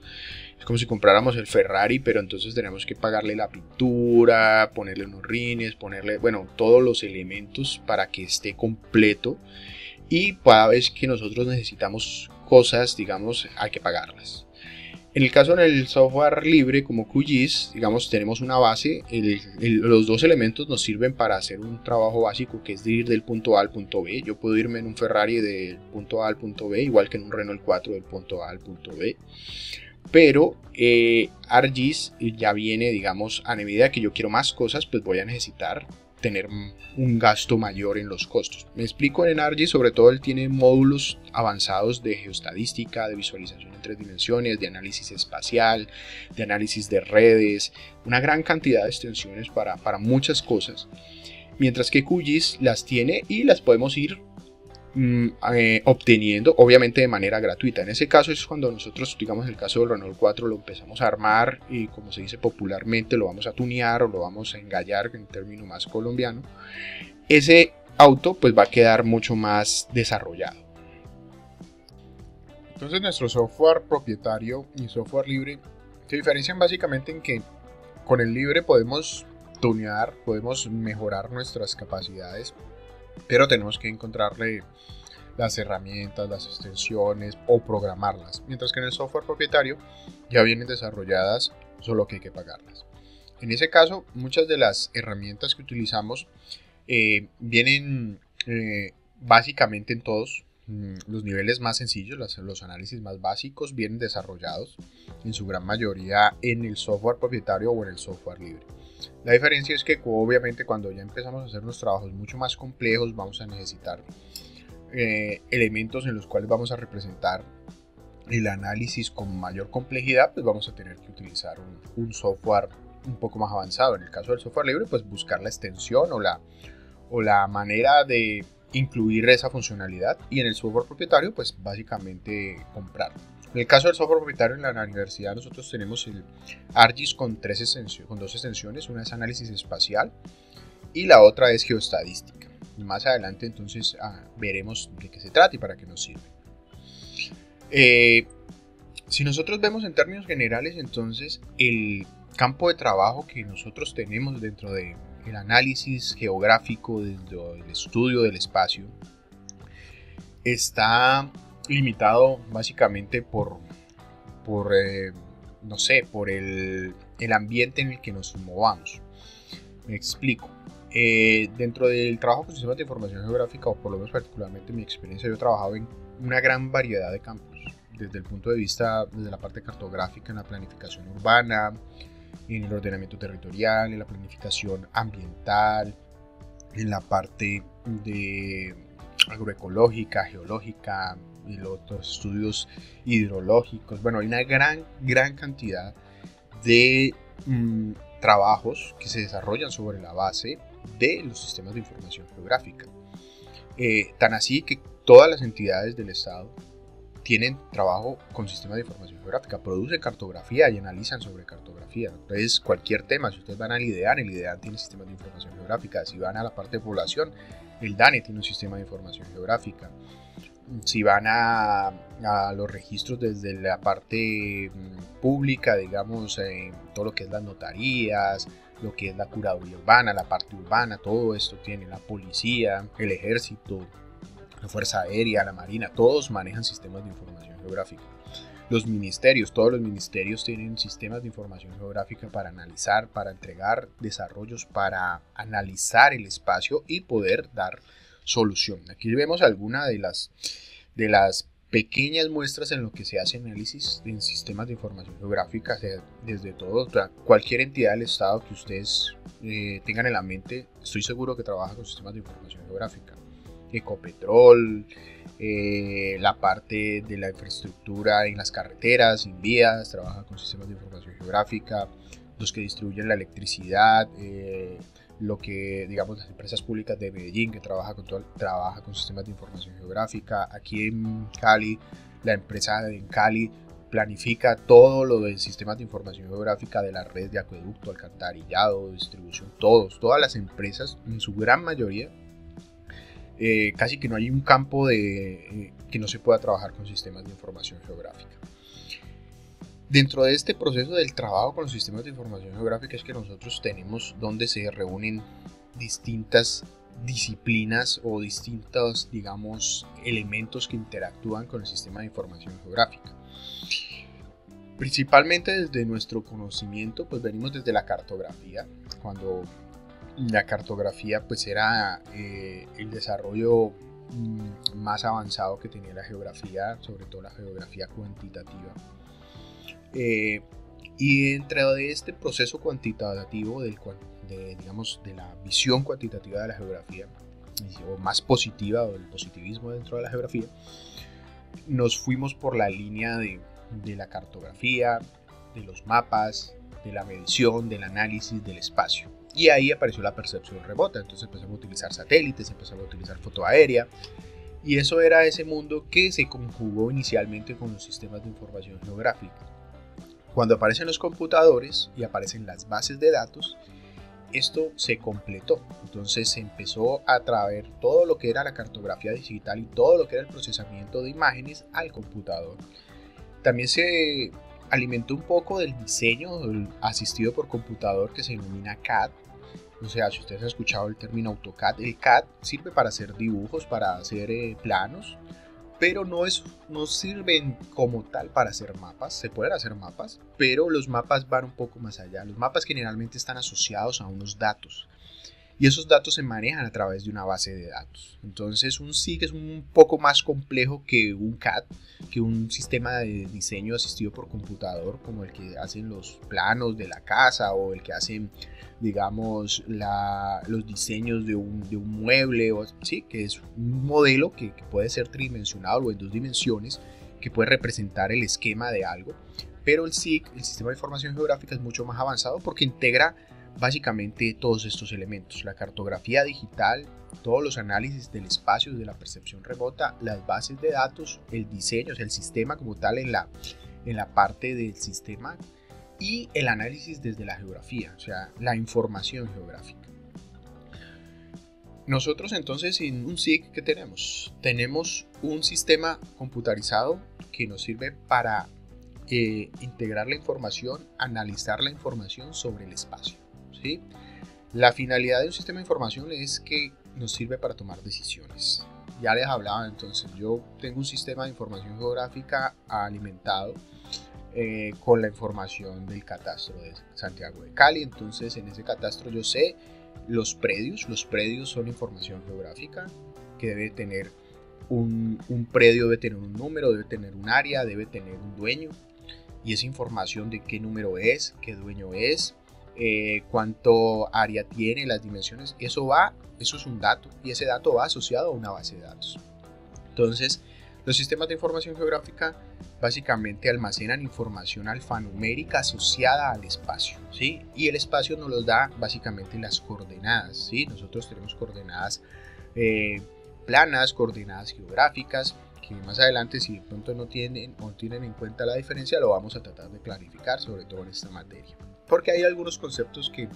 Es como si compráramos el Ferrari, pero entonces tenemos que pagarle la pintura, ponerle unos rines, ponerle, bueno, todos los elementos para que esté completo. Y cada vez que nosotros necesitamos cosas, digamos, hay que pagarlas. En el caso del software libre como QGIS, digamos, tenemos una base. Los dos elementos nos sirven para hacer un trabajo básico, que es de ir del punto A al punto B. Yo puedo irme en un Ferrari del punto A al punto B, igual que en un Renault 4 del punto A al punto B. Pero ArcGIS ya viene, digamos, a medida que yo quiero más cosas, pues voy a necesitar tener un gasto mayor en los costos. Me explico. En ArcGIS, sobre todo, él tiene módulos avanzados de geoestadística, de visualización en 3 dimensiones, de análisis espacial, de análisis de redes, una gran cantidad de extensiones para muchas cosas, mientras que QGIS las tiene y las podemos ir obteniendo, obviamente, de manera gratuita. En ese caso es cuando nosotros, digamos, el caso del Renault 4, lo empezamos a armar y, como se dice popularmente, lo vamos a tunear o lo vamos a engallar, en término más colombiano. Ese auto pues va a quedar mucho más desarrollado. Entonces, nuestro software propietario y software libre se diferencian básicamente en que con el libre podemos tunear, podemos mejorar nuestras capacidades, pero tenemos que encontrarle las herramientas, las extensiones o programarlas, mientras que en el software propietario ya vienen desarrolladas, solo que hay que pagarlas. En ese caso, muchas de las herramientas que utilizamos vienen básicamente en todos los niveles más sencillos. Los análisis más básicos vienen desarrollados en su gran mayoría en el software propietario o en el software libre. La diferencia es que, obviamente, cuando ya empezamos a hacer unos trabajos mucho más complejos, vamos a necesitar elementos en los cuales vamos a representar el análisis con mayor complejidad, pues vamos a tener que utilizar un software un poco más avanzado. En el caso del software libre, pues buscar la extensión o la manera de incluir esa funcionalidad, y en el software propietario, pues básicamente comprarlo. En el caso del software propietario, en la universidad nosotros tenemos el ArcGIS con dos extensiones. Una es análisis espacial y la otra es geoestadística. Y más adelante entonces veremos de qué se trata y para qué nos sirve. Si nosotros vemos en términos generales, entonces el campo de trabajo que nosotros tenemos dentro del análisis geográfico, dentro del estudio del espacio, está limitado básicamente por el ambiente en el que nos movamos. Me explico. Dentro del trabajo con sistemas de información geográfica, o por lo menos particularmente en mi experiencia, yo he trabajado en una gran variedad de campos, desde el punto de vista, desde la parte cartográfica, en la planificación urbana, en el ordenamiento territorial, en la planificación ambiental, en la parte de agroecológica, geológica, y los otros estudios hidrológicos. Bueno, hay una gran cantidad de trabajos que se desarrollan sobre la base de los sistemas de información geográfica. Tan así que todas las entidades del Estado tienen trabajo con sistemas de información geográfica, producen cartografía y analizan sobre cartografía. Entonces, cualquier tema, si ustedes van al IDEAN, el IDEAN tiene sistemas de información geográfica. Si van a la parte de población, el DANE tiene un sistema de información geográfica. Si van a los registros desde la parte pública, digamos, todo lo que es las notarías, lo que es la curaduría urbana, la parte urbana, todo esto tiene la policía, el ejército, la fuerza aérea, la marina, todos manejan sistemas de información geográfica. Los ministerios, todos los ministerios tienen sistemas de información geográfica para analizar, para entregar desarrollos, para analizar el espacio y poder dar solución. Aquí vemos algunas de las pequeñas muestras en lo que se hace análisis en sistemas de información geográfica, desde todo, cualquier entidad del Estado que ustedes tengan en la mente, estoy seguro que trabaja con sistemas de información geográfica. Ecopetrol, la parte de la infraestructura en las carreteras, en vías, trabaja con sistemas de información geográfica, los que distribuyen la electricidad, lo que, digamos, las empresas públicas de Medellín, que trabaja con sistemas de información geográfica. Aquí en Cali, la empresa en Cali planifica todo lo de sistemas de información geográfica de la red de acueducto, alcantarillado, distribución, todas las empresas, en su gran mayoría, casi que no hay un campo que no se pueda trabajar con sistemas de información geográfica. Dentro de este proceso del trabajo con los sistemas de información geográfica es que nosotros tenemos donde se reúnen distintas disciplinas o distintos, digamos, elementos que interactúan con el sistema de información geográfica. Principalmente desde nuestro conocimiento, pues venimos desde la cartografía, cuando la cartografía pues era el desarrollo más avanzado que tenía la geografía, sobre todo la geografía cuantitativa. Y dentro de este proceso cuantitativo de la visión cuantitativa de la geografía, o más positiva, o el positivismo dentro de la geografía, nos fuimos por la línea de la cartografía, de los mapas, de la medición, del análisis del espacio. Y ahí apareció la percepción remota, entonces empezamos a utilizar satélites, empezamos a utilizar foto aérea, y eso era ese mundo que se conjugó inicialmente con los sistemas de información geográfica. Cuando aparecen los computadores y aparecen las bases de datos, esto se completó. Entonces se empezó a traer todo lo que era la cartografía digital y todo lo que era el procesamiento de imágenes al computador. También se alimentó un poco del diseño asistido por computador, que se denomina CAD. O sea, si ustedes han escuchado el término AutoCAD, el CAD sirve para hacer dibujos, para hacer planos, pero no sirven como tal para hacer mapas. Se pueden hacer mapas, pero los mapas van un poco más allá. Los mapas generalmente están asociados a unos datos, y esos datos se manejan a través de una base de datos. Entonces un SIG es un poco más complejo que un CAD, que un sistema de diseño asistido por computador, como el que hacen los planos de la casa, o el que hacen, digamos, los diseños de un mueble, ¿sí? Que es un modelo que puede ser tridimensional o en 2 dimensiones, que puede representar el esquema de algo. Pero el SIG, el sistema de información geográfica, es mucho más avanzado porque integra básicamente todos estos elementos: la cartografía digital, todos los análisis del espacio desde la percepción remota, las bases de datos, el diseño, o sea, el sistema como tal en la parte del sistema, y el análisis desde la geografía, o sea, la información geográfica. Nosotros entonces en un SIG, ¿qué tenemos? Tenemos un sistema computarizado que nos sirve para integrar la información, analizar la información sobre el espacio, ¿sí? La finalidad de un sistema de información es que nos sirve para tomar decisiones. Ya les hablaba, entonces yo tengo un sistema de información geográfica alimentado con la información del catastro de Santiago de Cali. Entonces en ese catastro yo sé los predios son información geográfica que debe tener un predio, debe tener un número, debe tener un área, debe tener un dueño, y esa información de qué número es, qué dueño es, cuánto área tiene, las dimensiones, eso es un dato, y ese dato va asociado a una base de datos. Entonces los sistemas de información geográfica básicamente almacenan información alfanumérica asociada al espacio, ¿sí? Y el espacio nos los da básicamente las coordenadas, ¿sí? Nosotros tenemos coordenadas planas, coordenadas geográficas, que más adelante, si de pronto no tienen en cuenta la diferencia, lo vamos a tratar de clarificar, sobre todo en esta materia, porque hay algunos conceptos que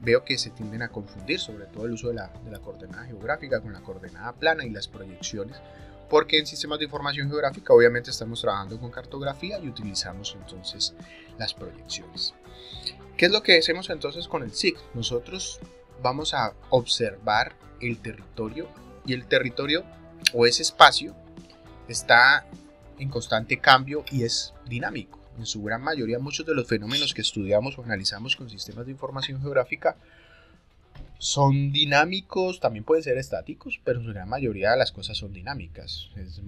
veo que se tienden a confundir, sobre todo el uso de la coordenada geográfica con la coordenada plana y las proyecciones, porque en sistemas de información geográfica obviamente estamos trabajando con cartografía y utilizamos entonces las proyecciones. ¿Qué es lo que hacemos entonces con el SIG? Nosotros vamos a observar el territorio, y el territorio o ese espacio está en constante cambio y es dinámico. En su gran mayoría, muchos de los fenómenos que estudiamos o analizamos con sistemas de información geográfica Son dinámicos, también pueden ser estáticos, pero en su gran mayoría las cosas son dinámicas. Es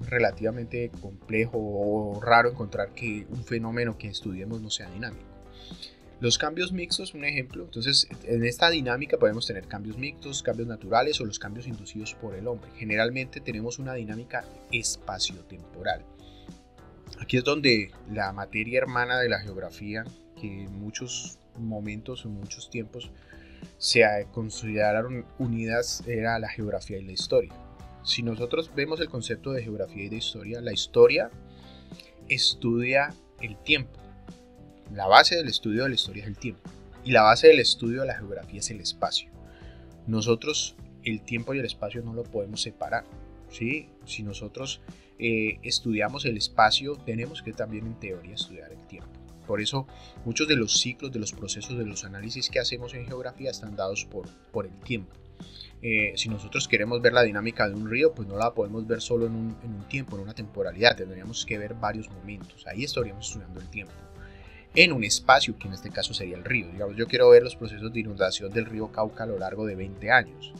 relativamente complejo o raro encontrar que un fenómeno que estudiemos no sea dinámico. Los cambios mixtos, un ejemplo. Entonces, en esta dinámica podemos tener cambios mixtos, cambios naturales o los cambios inducidos por el hombre. Generalmente tenemos una dinámica espaciotemporal. Aquí es donde la materia hermana de la geografía, que en muchos momentos, en muchos tiempos, se consideraron unidas, era la geografía y la historia. Si nosotros vemos el concepto de geografía y de historia, la historia estudia el tiempo. La base del estudio de la historia es el tiempo. Y la base del estudio de la geografía es el espacio. Nosotros el tiempo y el espacio no lo podemos separar, ¿sí? Si nosotros estudiamos el espacio, tenemos que también en teoría estudiar el tiempo. Por eso muchos de los ciclos, de los procesos, de los análisis que hacemos en geografía están dados por el tiempo. Si nosotros queremos ver la dinámica de un río, pues no la podemos ver solo en un tiempo, en una temporalidad. Tendríamos que ver varios momentos. Ahí estaríamos estudiando el tiempo. En un espacio, que en este caso sería el río. Digamos, yo quiero ver los procesos de inundación del río Cauca a lo largo de 20 años.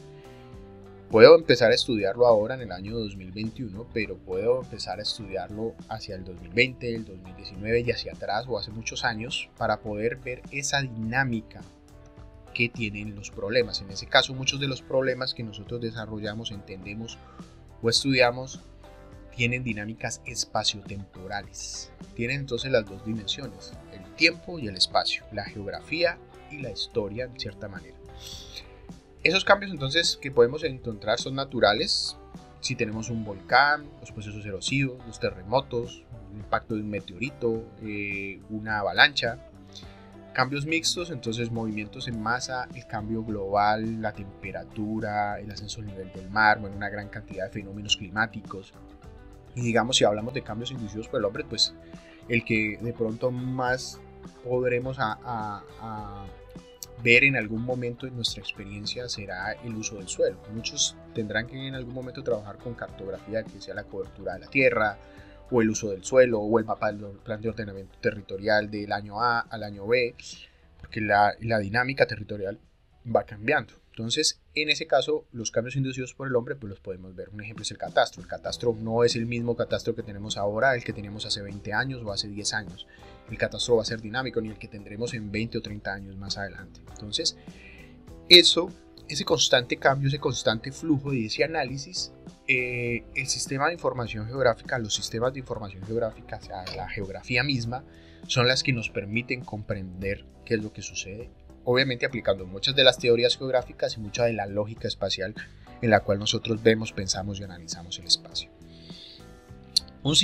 Puedo empezar a estudiarlo ahora en el año 2021, pero puedo empezar a estudiarlo hacia el 2020, el 2019 y hacia atrás o hace muchos años para poder ver esa dinámica que tienen los problemas. En ese caso, muchos de los problemas que nosotros desarrollamos, entendemos o estudiamos tienen dinámicas espaciotemporales. Tienen entonces las dos dimensiones, el tiempo y el espacio, la geografía y la historia en cierta manera. Esos cambios entonces que podemos encontrar son naturales. Si tenemos un volcán, los procesos erosivos, los terremotos, el impacto de un meteorito, una avalancha. Cambios mixtos, entonces movimientos en masa, el cambio global, la temperatura, el ascenso del nivel del mar, bueno, una gran cantidad de fenómenos climáticos. Y digamos, si hablamos de cambios inducidos por el hombre, pues el que de pronto más podremos ver en algún momento en nuestra experiencia será el uso del suelo. Muchos tendrán que en algún momento trabajar con cartografía, que sea la cobertura de la tierra, o el uso del suelo, o el mapa del plan de ordenamiento territorial del año A al año B, porque la dinámica territorial va cambiando. Entonces, en ese caso, los cambios inducidos por el hombre, pues los podemos ver. Un ejemplo es el catastro. El catastro no es el mismo catastro que tenemos ahora, el que teníamos hace 20 años o hace 10 años. El catastro va a ser dinámico, ni el que tendremos en 20 o 30 años más adelante. Entonces, ese constante cambio, ese constante flujo y ese análisis, el sistema de información geográfica, los sistemas de información geográfica, o sea, la geografía misma, son las que nos permiten comprender qué es lo que sucede. Obviamente aplicando muchas de las teorías geográficas y mucha de la lógica espacial en la cual nosotros vemos, pensamos y analizamos el espacio. Un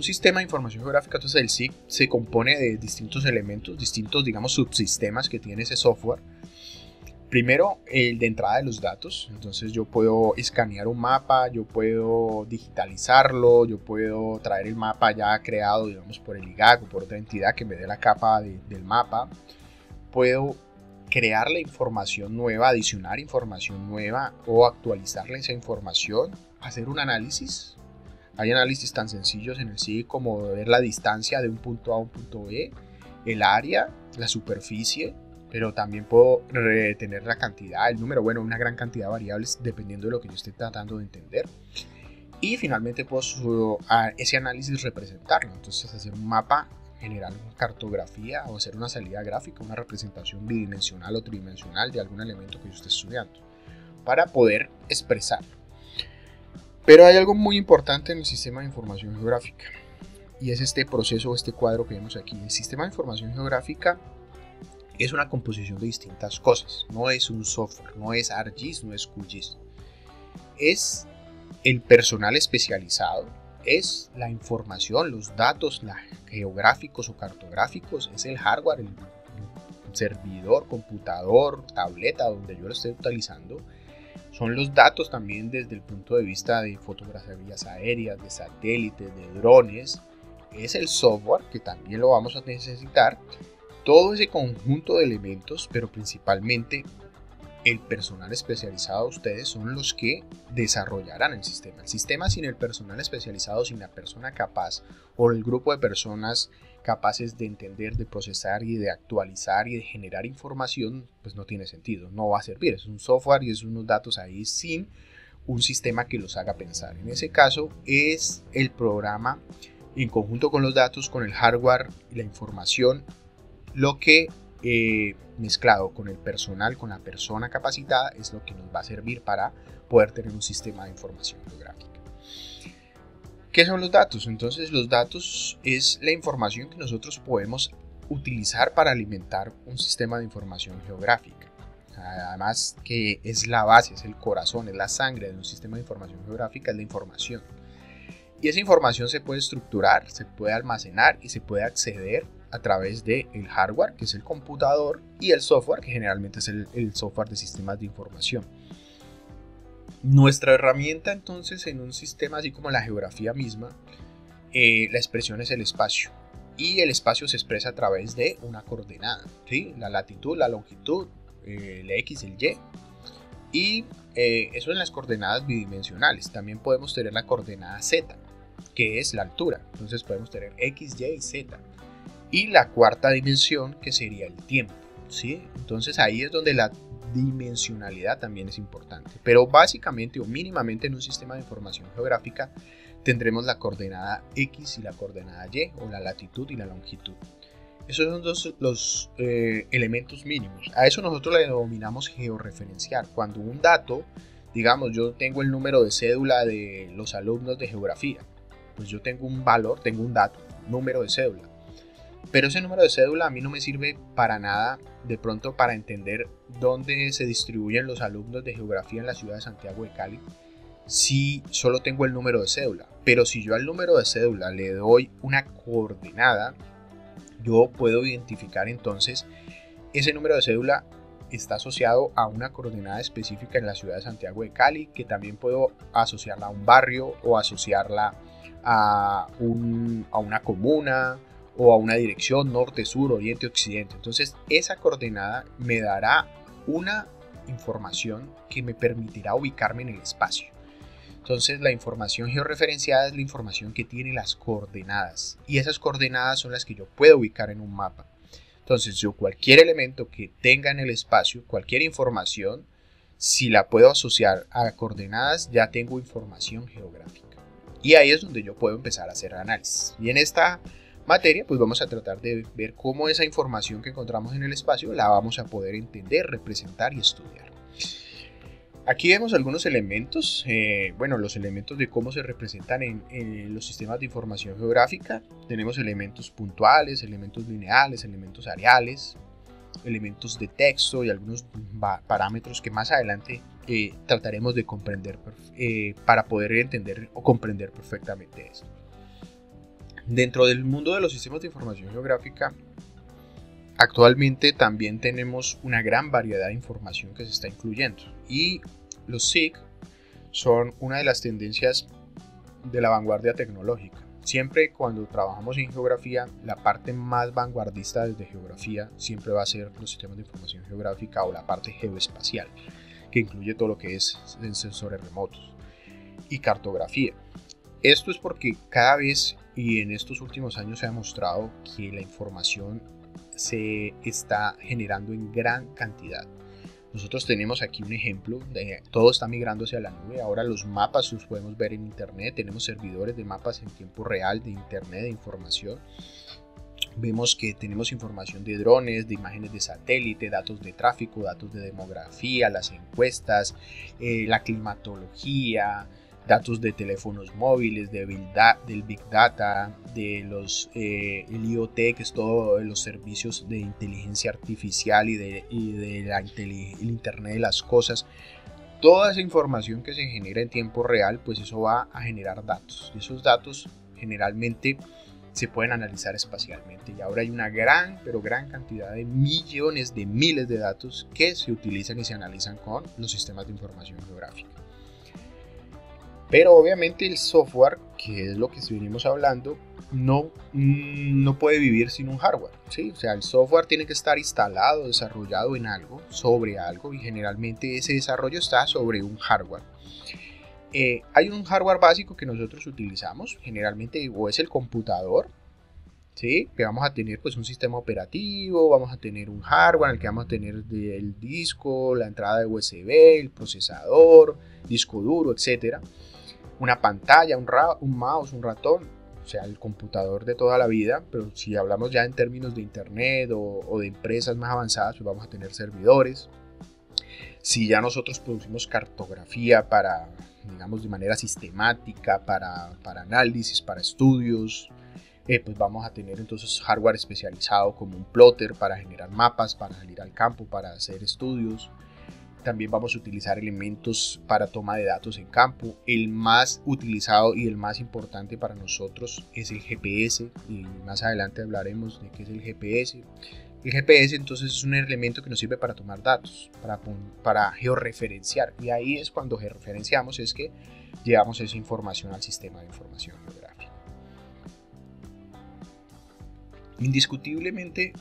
sistema de información geográfica, entonces el SIG, se compone de distintos elementos, distintos, digamos, subsistemas que tiene ese software. Primero, el de entrada de los datos. Entonces yo puedo escanear un mapa, yo puedo digitalizarlo, yo puedo traer el mapa ya creado, digamos, por el IGAC o por otra entidad que me dé la capa del mapa. Puedo crear la información nueva, adicionar información nueva o actualizarle esa información, hacer un análisis. Hay análisis tan sencillos en el SIG como ver la distancia de un punto A a un punto B, el área, la superficie, pero también puedo retener la cantidad, el número, bueno, una gran cantidad de variables dependiendo de lo que yo esté tratando de entender. Y finalmente puedo ese análisis representarlo, entonces hacer un mapa, generar una cartografía o hacer una salida gráfica, una representación bidimensional o tridimensional de algún elemento que yo esté estudiando para poder expresarlo. Pero hay algo muy importante en el sistema de información geográfica y es este proceso, este cuadro que vemos aquí. El sistema de información geográfica es una composición de distintas cosas, no es un software, no es ArcGIS, no es QGIS. Es el personal especializado, es la información, los datos geográficos o cartográficos, es el hardware, el servidor, computador, tableta donde yo lo esté utilizando. Son los datos también desde el punto de vista de fotografías aéreas, de satélites, de drones. Es el software que también lo vamos a necesitar. Todo ese conjunto de elementos, pero principalmente el personal especializado, ustedes son los que desarrollarán el sistema. El sistema sin el personal especializado, sin la persona capaz o el grupo de personas capaces de entender, de procesar y de actualizar y de generar información, pues no tiene sentido, no va a servir. Es un software y es unos datos ahí sin un sistema que los haga pensar. En ese caso es el programa en conjunto con los datos, con el hardware y la información, lo que mezclado con el personal, con la persona capacitada, es lo que nos va a servir para poder tener un sistema de información geográfica. ¿Qué son los datos? Entonces los datos es la información que nosotros podemos utilizar para alimentar un sistema de información geográfica. Además que es la base, es el corazón, es la sangre de un sistema de información geográfica, es la información. Y esa información se puede estructurar, se puede almacenar y se puede acceder a través del hardware, que es el computador, y el software, que generalmente es el software de sistemas de información. Nuestra herramienta entonces en un sistema así como la geografía misma, la expresión es el espacio. Y el espacio se expresa a través de una coordenada, ¿sí? La latitud, la longitud, el X, el Y. Y eso en las coordenadas bidimensionales. También podemos tener la coordenada Z, que es la altura. Entonces podemos tener X, Y y Z. Y la cuarta dimensión, que sería el tiempo, ¿sí? Entonces ahí es donde la dimensionalidad también es importante. Pero básicamente o mínimamente en un sistema de información geográfica tendremos la coordenada X y la coordenada Y, o la latitud y la longitud. Esos son los elementos mínimos. A eso nosotros le denominamos georreferenciar. Cuando un dato, digamos, yo tengo el número de cédula de los alumnos de geografía, pues yo tengo un valor, tengo un dato, número de cédula. Pero ese número de cédula a mí no me sirve para nada de pronto para entender dónde se distribuyen los alumnos de geografía en la ciudad de Santiago de Cali, si solo tengo el número de cédula. Pero si yo al número de cédula le doy una coordenada, yo puedo identificar entonces ese número de cédula está asociado a una coordenada específica en la ciudad de Santiago de Cali, que también puedo asociarla a un barrio o asociarla a una comuna o a una dirección norte, sur, oriente, occidente. Entonces esa coordenada me dará una información que me permitirá ubicarme en el espacio. Entonces la información georreferenciada es la información que tiene las coordenadas, y esas coordenadas son las que yo puedo ubicar en un mapa. Entonces yo cualquier elemento que tenga en el espacio, cualquier información, si la puedo asociar a coordenadas, ya tengo información geográfica. Y ahí es donde yo puedo empezar a hacer análisis. Y en esta materia pues vamos a tratar de ver cómo esa información que encontramos en el espacio la vamos a poder entender, representar y estudiar. Aquí vemos algunos elementos, los elementos de cómo se representan en los sistemas de información geográfica. Tenemos elementos puntuales, elementos lineales, elementos areales, elementos de texto y algunos parámetros que más adelante trataremos de comprender para poder entender o comprender perfectamente esto. Dentro del mundo de los sistemas de información geográfica, actualmente también tenemos una gran variedad de información que se está incluyendo, y los SIG son una de las tendencias de la vanguardia tecnológica. Siempre cuando trabajamos en geografía, la parte más vanguardista desde geografía siempre va a ser los sistemas de información geográfica o la parte geoespacial, que incluye todo lo que es sensores remotos y cartografía. Esto es porque cada vez y en estos últimos años se ha demostrado que la información se está generando en gran cantidad. Nosotros tenemos aquí un ejemplo de todo está migrando hacia la nube. Ahora los mapas los podemos ver en internet. Tenemos servidores de mapas en tiempo real de internet, de información. Vemos que tenemos información de drones, de imágenes de satélite, datos de tráfico, datos de demografía, las encuestas, la climatología, datos de teléfonos móviles, del Big Data, de el IoT, que es todos los servicios de inteligencia artificial y de el Internet de las cosas. Toda esa información que se genera en tiempo real, pues eso va a generar datos. Y esos datos generalmente se pueden analizar espacialmente. Y ahora hay una gran cantidad de millones de miles de datos que se utilizan y se analizan con los sistemas de información geográfica. Pero obviamente el software, que es lo que venimos hablando, no puede vivir sin un hardware, ¿sí? O sea, el software tiene que estar instalado, desarrollado en algo, sobre algo, y generalmente ese desarrollo está sobre un hardware. Hay un hardware básico que nosotros utilizamos, generalmente o es el computador, ¿sí? Que vamos a tener pues un sistema operativo, vamos a tener un hardware en el que vamos a tener el disco, la entrada de USB, el procesador, disco duro, etcétera. Una pantalla, un mouse, un ratón, o sea, el computador de toda la vida, pero si hablamos ya en términos de internet o de empresas más avanzadas, pues vamos a tener servidores. Si ya nosotros producimos cartografía para, digamos, de manera sistemática, para análisis, para estudios, pues vamos a tener entonces hardware especializado como un plotter para generar mapas, para salir al campo, para hacer estudios. También vamos a utilizar elementos para toma de datos en campo. El más utilizado y el más importante para nosotros es el GPS, y más adelante hablaremos de qué es el GPS. El GPS entonces es un elemento que nos sirve para tomar datos, para georreferenciar, y ahí es cuando georreferenciamos, es que llevamos esa información al sistema de información geográfica. Indiscutiblemente,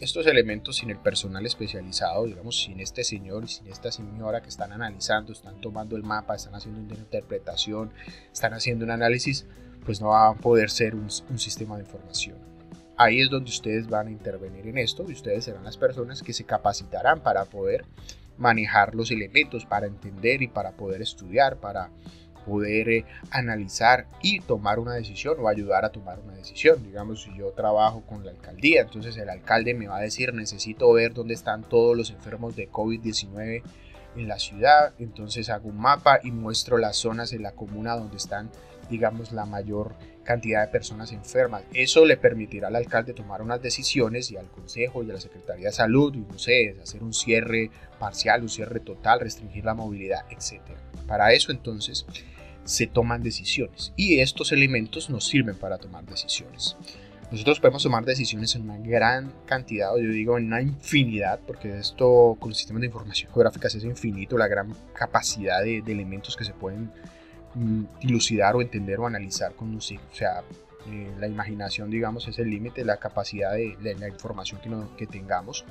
estos elementos sin el personal especializado, digamos, sin este señor y sin esta señora que están analizando, están tomando el mapa, están haciendo una interpretación, están haciendo un análisis, pues no va a poder ser un sistema de información. Ahí es donde ustedes van a intervenir en esto, y ustedes serán las personas que se capacitarán para poder manejar los elementos, para entender y para poder estudiar, para poder analizar y tomar una decisión o ayudar a tomar una decisión. Digamos, si yo trabajo con la alcaldía, entonces el alcalde me va a decir: necesito ver dónde están todos los enfermos de COVID-19 en la ciudad, entonces hago un mapa y muestro las zonas en la comuna donde están, digamos, la mayor cantidad de personas enfermas. Eso le permitirá al alcalde tomar unas decisiones, y al consejo y a la Secretaría de Salud, y no sé, hacer un cierre parcial, un cierre total, restringir la movilidad, etc. Para eso entonces se toman decisiones, y estos elementos nos sirven para tomar decisiones. Nosotros podemos tomar decisiones en una gran cantidad, o yo digo en una infinidad, porque esto con los sistemas de información geográfica es infinito, la gran capacidad de elementos que se pueden dilucidar o entender o analizar con un signo. O sea, la imaginación, digamos, es el límite, la capacidad de la información que tengamos.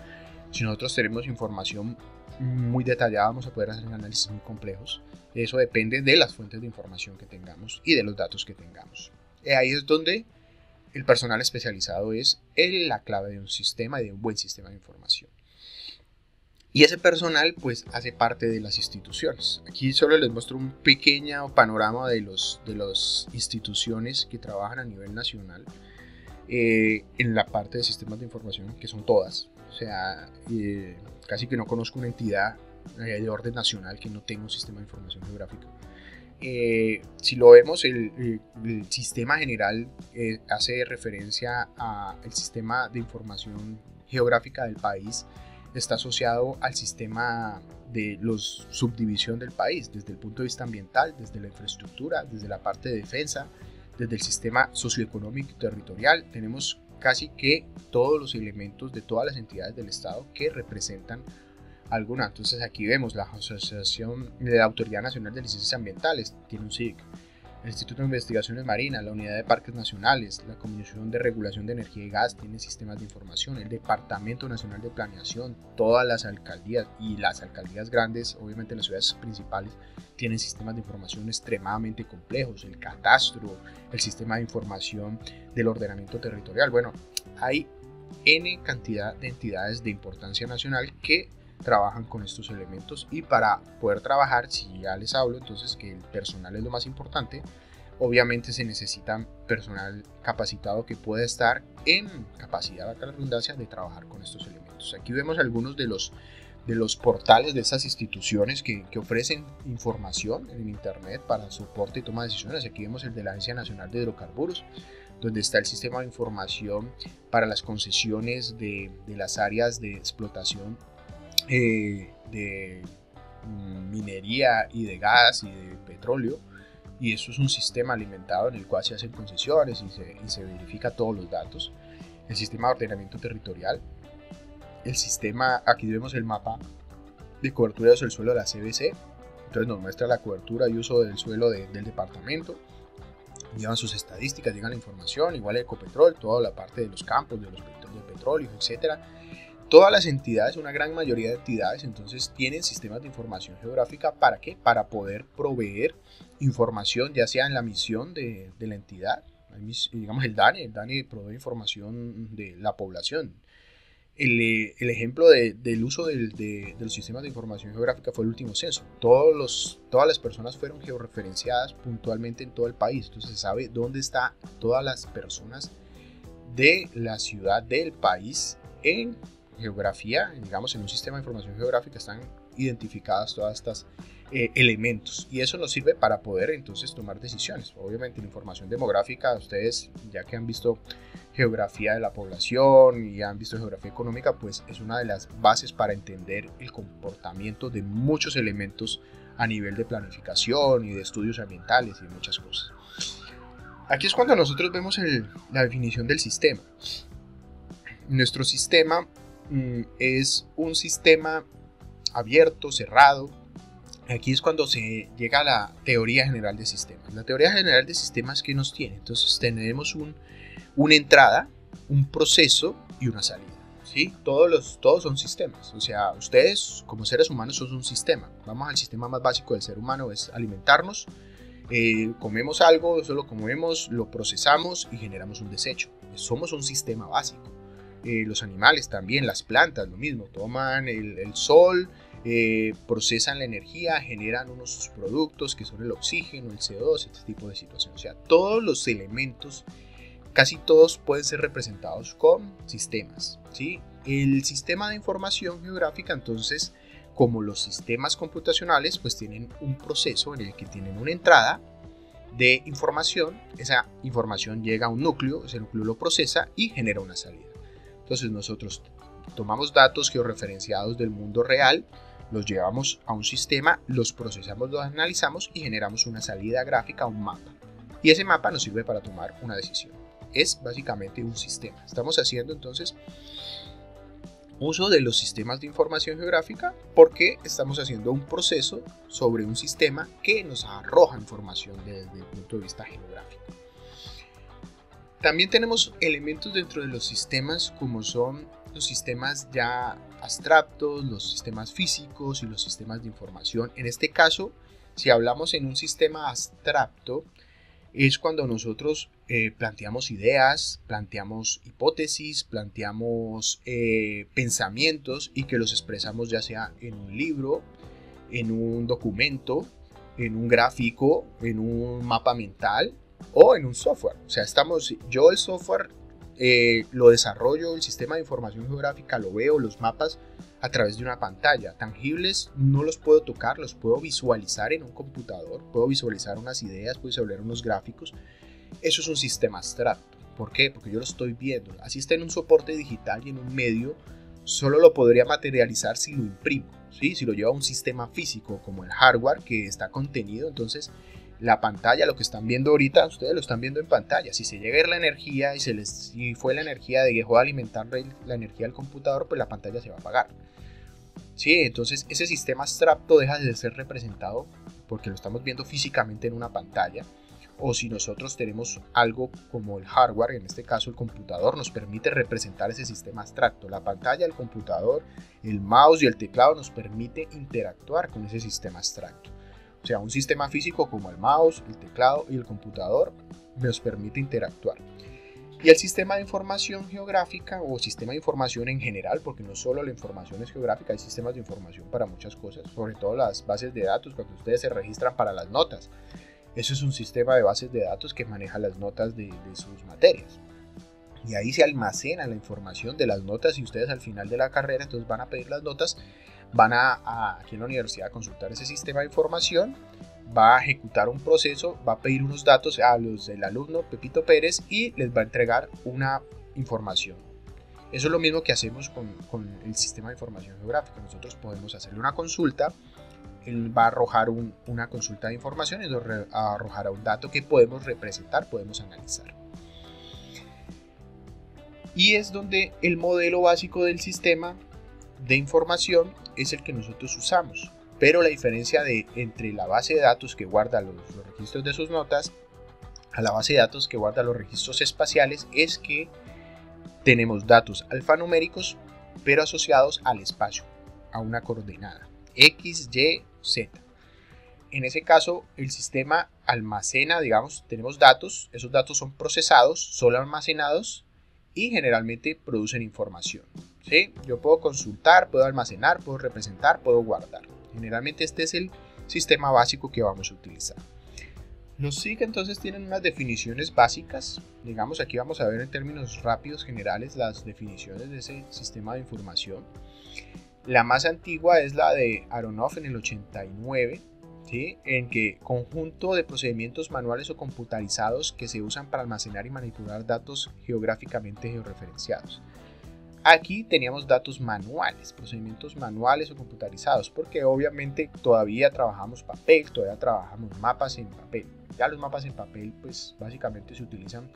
Si nosotros tenemos información muy detallada, vamos a poder hacer análisis muy complejos. Eso depende de las fuentes de información que tengamos y de los datos que tengamos. Ahí es donde el personal especializado es la clave de un sistema y de un buen sistema de información. Y ese personal pues hace parte de las instituciones. Aquí solo les muestro un pequeño panorama de las instituciones que trabajan a nivel nacional en la parte de sistemas de información, que son todas. O sea, casi que no conozco una entidad de orden nacional que no tenga un sistema de información geográfica. Si lo vemos, el sistema general hace referencia al sistema de información geográfica del país. Está asociado al sistema de los subdivisión del país, desde el punto de vista ambiental, desde la infraestructura, desde la parte de defensa, desde el sistema socioeconómico y territorial. Tenemos casi que todos los elementos de todas las entidades del Estado que representan alguna. Entonces aquí vemos la Asociación de la Autoridad Nacional de Licencias Ambientales, tiene un SIC, el Instituto de Investigaciones Marinas, la Unidad de Parques Nacionales, la Comisión de Regulación de Energía y Gas tiene sistemas de información, el Departamento Nacional de Planeación, todas las alcaldías y las alcaldías grandes, obviamente las ciudades principales, tienen sistemas de información extremadamente complejos, el catastro, el sistema de información del ordenamiento territorial. Bueno, hay N cantidad de entidades de importancia nacional que trabajan con estos elementos, y para poder trabajar, si ya les hablo entonces que el personal es lo más importante, obviamente se necesita personal capacitado que pueda estar en capacidad, valga la redundancia, de trabajar con estos elementos. Aquí vemos algunos de los portales de estas instituciones que ofrecen información en internet para soporte y toma de decisiones. Aquí vemos el de la Agencia Nacional de Hidrocarburos, donde está el sistema de información para las concesiones de las áreas de explotación de minería y de gas y de petróleo, y eso es un sistema alimentado en el cual se hacen concesiones y se verifica todos los datos. El sistema de ordenamiento territorial, el sistema, aquí vemos el mapa de cobertura de uso del suelo de la CBC, entonces nos muestra la cobertura y uso del suelo del departamento, llevan sus estadísticas, llegan la información, igual el Ecopetrol, toda la parte de los campos, de los de petróleo, etcétera. Todas las entidades, una gran mayoría de entidades, entonces tienen sistemas de información geográfica. ¿Para qué? Para poder proveer información, ya sea en la misión de la entidad, digamos el DANE provee información de la población. El ejemplo del uso de los sistemas de información geográfica fue el último censo. Todas las personas fueron georreferenciadas puntualmente en todo el país. Entonces se sabe dónde están todas las personas de la ciudad del país en geografía. Digamos, en un sistema de información geográfica están identificadas todas estas elementos, y eso nos sirve para poder entonces tomar decisiones. Obviamente la información demográfica, ustedes ya que han visto geografía de la población y han visto geografía económica, pues es una de las bases para entender el comportamiento de muchos elementos a nivel de planificación y de estudios ambientales y de muchas cosas. Aquí es cuando nosotros vemos la definición del sistema. Nuestro sistema es un sistema abierto, cerrado. Aquí es cuando se llega a la teoría general de sistemas. La teoría general de sistemas, ¿qué nos tiene? Entonces tenemos una entrada, un proceso y una salida, ¿sí? Todos son sistemas. O sea, ustedes como seres humanos son un sistema. Vamos al sistema más básico del ser humano, es alimentarnos. Comemos algo, eso lo comemos, lo procesamos y generamos un desecho. Somos un sistema básico. Los animales también, las plantas, lo mismo. Toman el sol, procesan la energía, generan unos productos que son el oxígeno, el CO2, este tipo de situaciones. O sea, todos los elementos, casi todos pueden ser representados con sistemas, ¿sí? El sistema de información geográfica, entonces, como los sistemas computacionales, pues tienen un proceso en el que tienen una entrada de información. Esa información llega a un núcleo, ese núcleo lo procesa y genera una salida. Entonces nosotros tomamos datos georreferenciados del mundo real, los llevamos a un sistema, los procesamos, los analizamos y generamos una salida gráfica, un mapa. Y ese mapa nos sirve para tomar una decisión. Es básicamente un sistema. Estamos haciendo entonces uso de los sistemas de información geográfica porque estamos haciendo un proceso sobre un sistema que nos arroja información desde el punto de vista geográfico. También tenemos elementos dentro de los sistemas como son los sistemas ya abstractos, los sistemas físicos y los sistemas de información. En este caso, si hablamos en un sistema abstracto, es cuando nosotros planteamos ideas, planteamos hipótesis, planteamos pensamientos y que los expresamos ya sea en un libro, en un documento, en un gráfico, en un mapa mental o en un software. O sea, yo el software lo desarrollo, el sistema de información geográfica lo veo, los mapas a través de una pantalla. Tangibles no los puedo tocar, los puedo visualizar en un computador, puedo visualizar unas ideas, puedo visualizar unos gráficos. Eso es un sistema abstracto. ¿Por qué? Porque yo lo estoy viendo. Así está en un soporte digital y en un medio, solo lo podría materializar si lo imprimo, ¿sí? Si lo llevo a un sistema físico como el hardware que está contenido, entonces la pantalla, lo que están viendo ahorita, ustedes lo están viendo en pantalla. Si se llega a ir la energía y si fue la energía dejó de alimentar la energía del computador, pues la pantalla se va a apagar. Sí, entonces ese sistema abstracto deja de ser representado porque lo estamos viendo físicamente en una pantalla. O si nosotros tenemos algo como el hardware, en este caso el computador, nos permite representar ese sistema abstracto. La pantalla, el computador, el mouse y el teclado nos permite interactuar con ese sistema abstracto. O sea, un sistema físico como el mouse, el teclado y el computador nos permite interactuar. Y el sistema de información geográfica o sistema de información en general, porque no solo la información es geográfica, hay sistemas de información para muchas cosas, sobre todo las bases de datos, cuando ustedes se registran para las notas. Eso es un sistema de bases de datos que maneja las notas de sus materias. Y ahí se almacena la información de las notas y ustedes al final de la carrera entonces van a pedir las notas, van aquí en la universidad a consultar ese sistema de información, va a ejecutar un proceso, va a pedir unos datos a los del alumno Pepito Pérez y les va a entregar una información. Eso es lo mismo que hacemos con el sistema de información geográfica. Nosotros podemos hacerle una consulta, él va a arrojar una consulta de información y nos arrojará un dato que podemos representar, podemos analizar. Y es donde el modelo básico del sistema de información es el que nosotros usamos. Pero la diferencia entre la base de datos que guarda los registros de sus notas a la base de datos que guarda los registros espaciales es que tenemos datos alfanuméricos pero asociados al espacio, a una coordenada X, Y, Z. En ese caso, el sistema almacena, digamos, tenemos datos, esos datos son procesados, son almacenados y generalmente producen información. ¿Sí? Yo puedo consultar, puedo almacenar, puedo representar, puedo guardar. Generalmente este es el sistema básico que vamos a utilizar. Los SIG entonces tienen unas definiciones básicas. Digamos, aquí vamos a ver en términos rápidos generales las definiciones de ese sistema de información. La más antigua es la de Aronoff en el 89, ¿sí? En que conjunto de procedimientos manuales o computarizados que se usan para almacenar y manipular datos geográficamente georreferenciados. Aquí teníamos datos manuales, procedimientos manuales o computarizados, porque obviamente todavía trabajamos papel, todavía trabajamos mapas en papel. Ya los mapas en papel pues básicamente se utilizan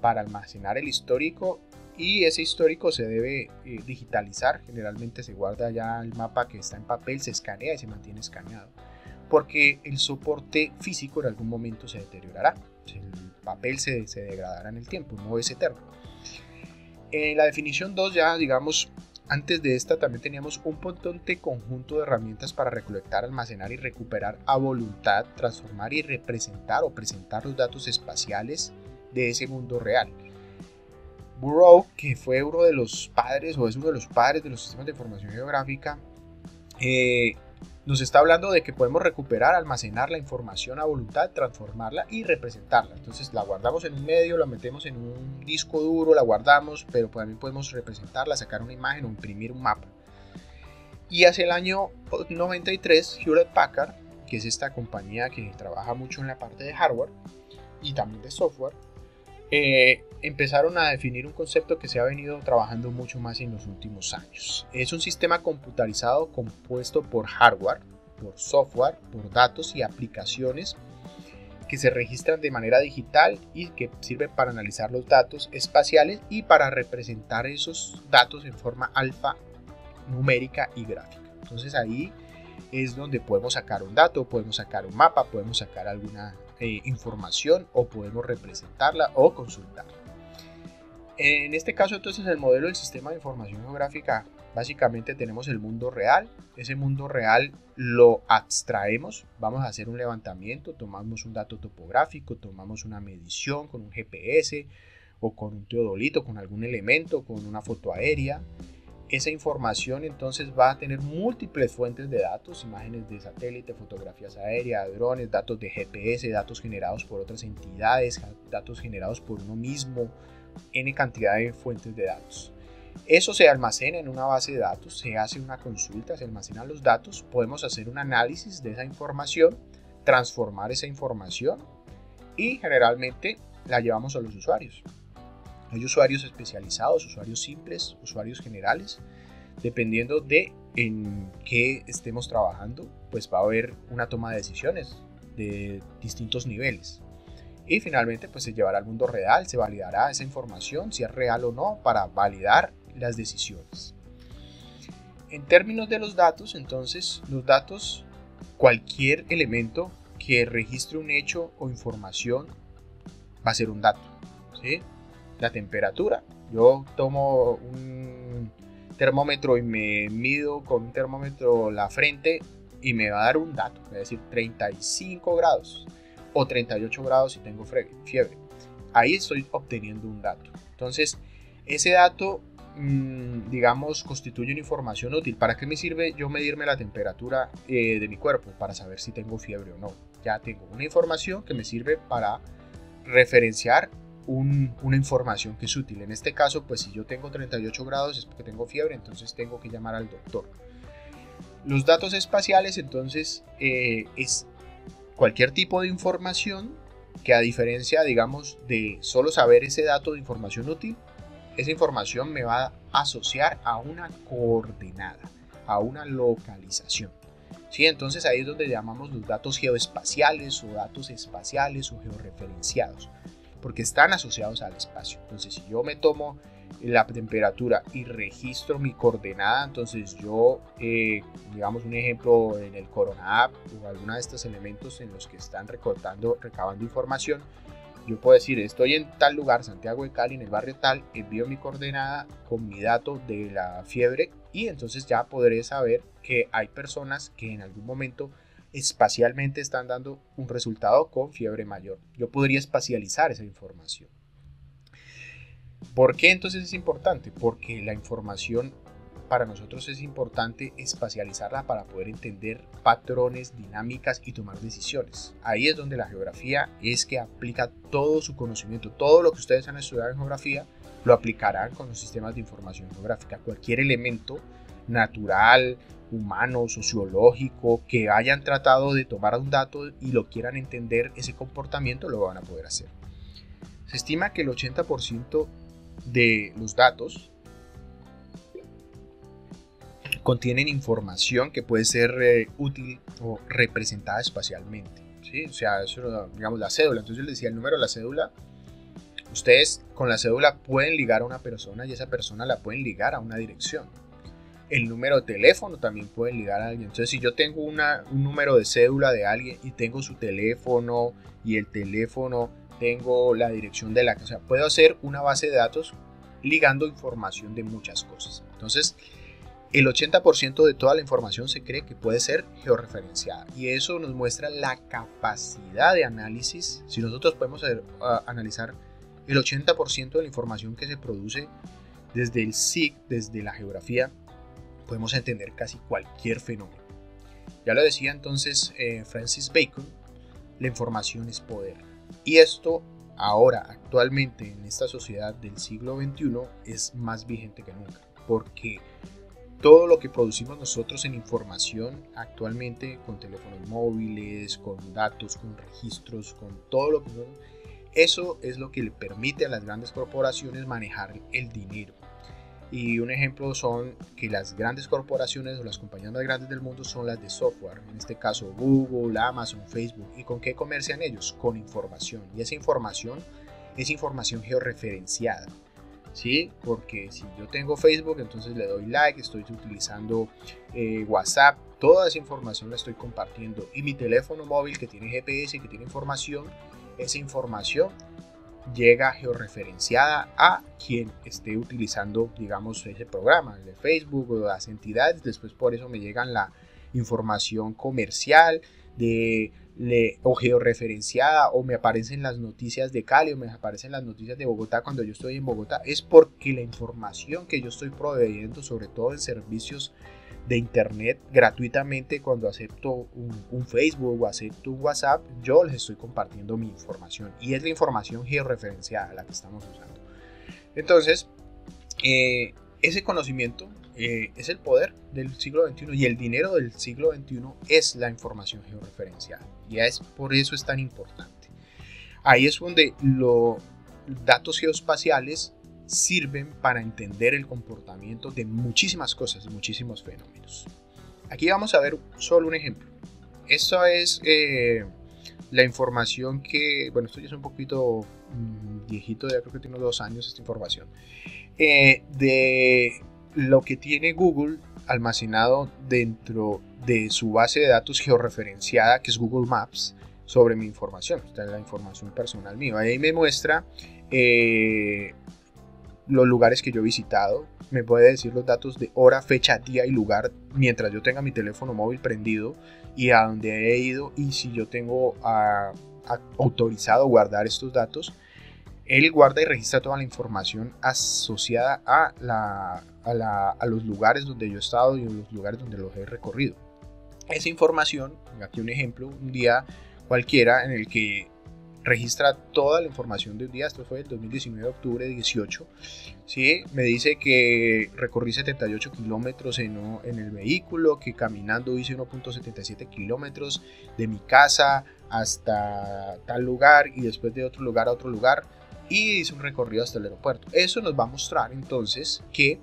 para almacenar el histórico y ese histórico se debe digitalizar. Generalmente se guarda ya el mapa que está en papel, se escanea y se mantiene escaneado, porque el soporte físico en algún momento se deteriorará. El papel se degradará en el tiempo, no es eterno. En la definición 2 ya, digamos, antes de esta también teníamos un potente conjunto de herramientas para recolectar, almacenar y recuperar a voluntad, transformar y representar o presentar los datos espaciales de ese mundo real. Burrow, que fue uno de los padres o es uno de los padres de los sistemas de información geográfica, nos está hablando de que podemos recuperar, almacenar la información a voluntad, transformarla y representarla. Entonces la guardamos en un medio, la metemos en un disco duro, la guardamos, pero también podemos representarla, sacar una imagen o imprimir un mapa. Y hacia el año 93, Hewlett Packard, que es esta compañía que trabaja mucho en la parte de hardware y también de software, empezaron a definir un concepto que se ha venido trabajando mucho más en los últimos años. Es un sistema computarizado compuesto por hardware, por software, por datos y aplicaciones que se registran de manera digital y que sirven para analizar los datos espaciales y para representar esos datos en forma alfanumérica y gráfica. Entonces ahí es donde podemos sacar un dato, podemos sacar un mapa, podemos sacar alguna información o podemos representarla o consultarla. En este caso entonces el modelo del sistema de información geográfica, básicamente tenemos el mundo real. Ese mundo real lo abstraemos, vamos a hacer un levantamiento, tomamos un dato topográfico, tomamos una medición con un GPS o con un teodolito, con algún elemento, con una foto aérea. Esa información entonces va a tener múltiples fuentes de datos, imágenes de satélite, fotografías aéreas, drones, datos de GPS, datos generados por otras entidades, datos generados por uno mismo, N cantidad de fuentes de datos. Eso se almacena en una base de datos, se hace una consulta, se almacenan los datos, podemos hacer un análisis de esa información, transformar esa información y generalmente la llevamos a los usuarios. Hay usuarios especializados, usuarios simples, usuarios generales. Dependiendo de en qué estemos trabajando, pues va a haber una toma de decisiones de distintos niveles. Y finalmente pues se llevará al mundo real, se validará esa información, si es real o no, para validar las decisiones. En términos de los datos, entonces, los datos, cualquier elemento que registre un hecho o información va a ser un dato, ¿sí? La temperatura, yo tomo un termómetro y me mido con un termómetro la frente y me va a dar un dato, es decir, 35 grados o 38 grados si tengo fiebre. Ahí estoy obteniendo un dato. Entonces, ese dato, digamos, constituye una información útil. ¿Para qué me sirve yo medirme la temperatura de mi cuerpo? Para saber si tengo fiebre o no. Ya tengo una información que me sirve para referenciar una información que es útil. En este caso, pues si yo tengo 38 grados es porque tengo fiebre, entonces tengo que llamar al doctor. Los datos espaciales, entonces, es cualquier tipo de información que, a diferencia, digamos, de solo saber ese dato de información útil, esa información me va a asociar a una coordenada, a una localización. ¿Sí? Entonces ahí es donde llamamos los datos geoespaciales o datos espaciales o georreferenciados, porque están asociados al espacio. Entonces, si yo me tomo la temperatura y registro mi coordenada, entonces yo, digamos un ejemplo en el Corona App o alguna de estos elementos en los que están recabando información, yo puedo decir, estoy en tal lugar, Santiago de Cali, en el barrio tal, envío mi coordenada con mi dato de la fiebre y entonces ya podré saber que hay personas que en algún momento espacialmente están dando un resultado con fiebre mayor. Yo podría espacializar esa información. ¿Por qué entonces es importante? Porque la información para nosotros es importante espacializarla para poder entender patrones, dinámicas y tomar decisiones. Ahí es donde la geografía es que aplica todo su conocimiento. Todo lo que ustedes han estudiado en geografía lo aplicarán con los sistemas de información geográfica. Cualquier elemento natural, humano, sociológico, que hayan tratado de tomar un dato y lo quieran entender, ese comportamiento lo van a poder hacer. Se estima que el 80% de los datos contienen información que puede ser útil o representada espacialmente, ¿sí? O sea, eso, digamos, la cédula. Entonces yo les decía el número de la cédula. Ustedes con la cédula pueden ligar a una persona y esa persona la pueden ligar a una dirección. El número de teléfono también pueden ligar a alguien. Entonces si yo tengo un número de cédula de alguien y tengo su teléfono y el teléfono tengo la dirección de la casa, puedo hacer una base de datos ligando información de muchas cosas. Entonces el 80% de toda la información se cree que puede ser georreferenciada y eso nos muestra la capacidad de análisis. Si nosotros podemos analizar el 80% de la información que se produce desde el SIG, desde la geografía, podemos entender casi cualquier fenómeno. Ya lo decía entonces Francis Bacon, la información es poder. Y esto ahora, actualmente, en esta sociedad del siglo XXI, es más vigente que nunca, porque todo lo que producimos nosotros en información actualmente, con teléfonos móviles, con datos, con registros, con todo lo que eso es lo que le permite a las grandes corporaciones manejar el dinero. Y un ejemplo son que las grandes corporaciones o las compañías más grandes del mundo son las de software, en este caso Google, Amazon, Facebook. ¿Y con qué comercian ellos? Con información. Y esa información es información georreferenciada, ¿sí? Porque si yo tengo Facebook, entonces le doy like, estoy utilizando WhatsApp, toda esa información la estoy compartiendo. Y mi teléfono móvil que tiene GPS, que tiene información, esa información llega georreferenciada a quien esté utilizando, digamos, ese programa, el de Facebook o las entidades. Después por eso me llegan la información comercial o georreferenciada, o me aparecen las noticias de Cali o me aparecen las noticias de Bogotá cuando yo estoy en Bogotá. Es porque la información que yo estoy proveyendo, sobre todo en servicios de internet gratuitamente, cuando acepto un Facebook o acepto un WhatsApp, yo les estoy compartiendo mi información y es la información georreferenciada la que estamos usando. Entonces ese conocimiento es el poder del siglo XXI y el dinero del siglo XXI es la información georreferenciada y por eso es tan importante. Ahí es donde los datos geoespaciales sirven para entender el comportamiento de muchísimas cosas, de muchísimos fenómenos. Aquí vamos a ver solo un ejemplo. Esto es la información que, bueno, esto ya es un poquito viejito, ya creo que tiene 2 años esta información, de lo que tiene Google almacenado dentro de su base de datos georreferenciada, que es Google Maps, sobre mi información. Esta es la información personal mía. Ahí me muestra los lugares que yo he visitado, me puede decir los datos de hora, fecha, día y lugar mientras yo tenga mi teléfono móvil prendido y a dónde he ido, y si yo tengo autorizado guardar estos datos. Él guarda y registra toda la información asociada a los lugares donde yo he estado y los lugares donde los he recorrido. Esa información, aquí un ejemplo, un día cualquiera en el que registra toda la información del día. Esto fue el 2019, octubre 18. ¿Sí? Me dice que recorrí 78 kilómetros en el vehículo, que caminando hice 1.77 kilómetros de mi casa hasta tal lugar y después de otro lugar a otro lugar, y hice un recorrido hasta el aeropuerto. Eso nos va a mostrar entonces que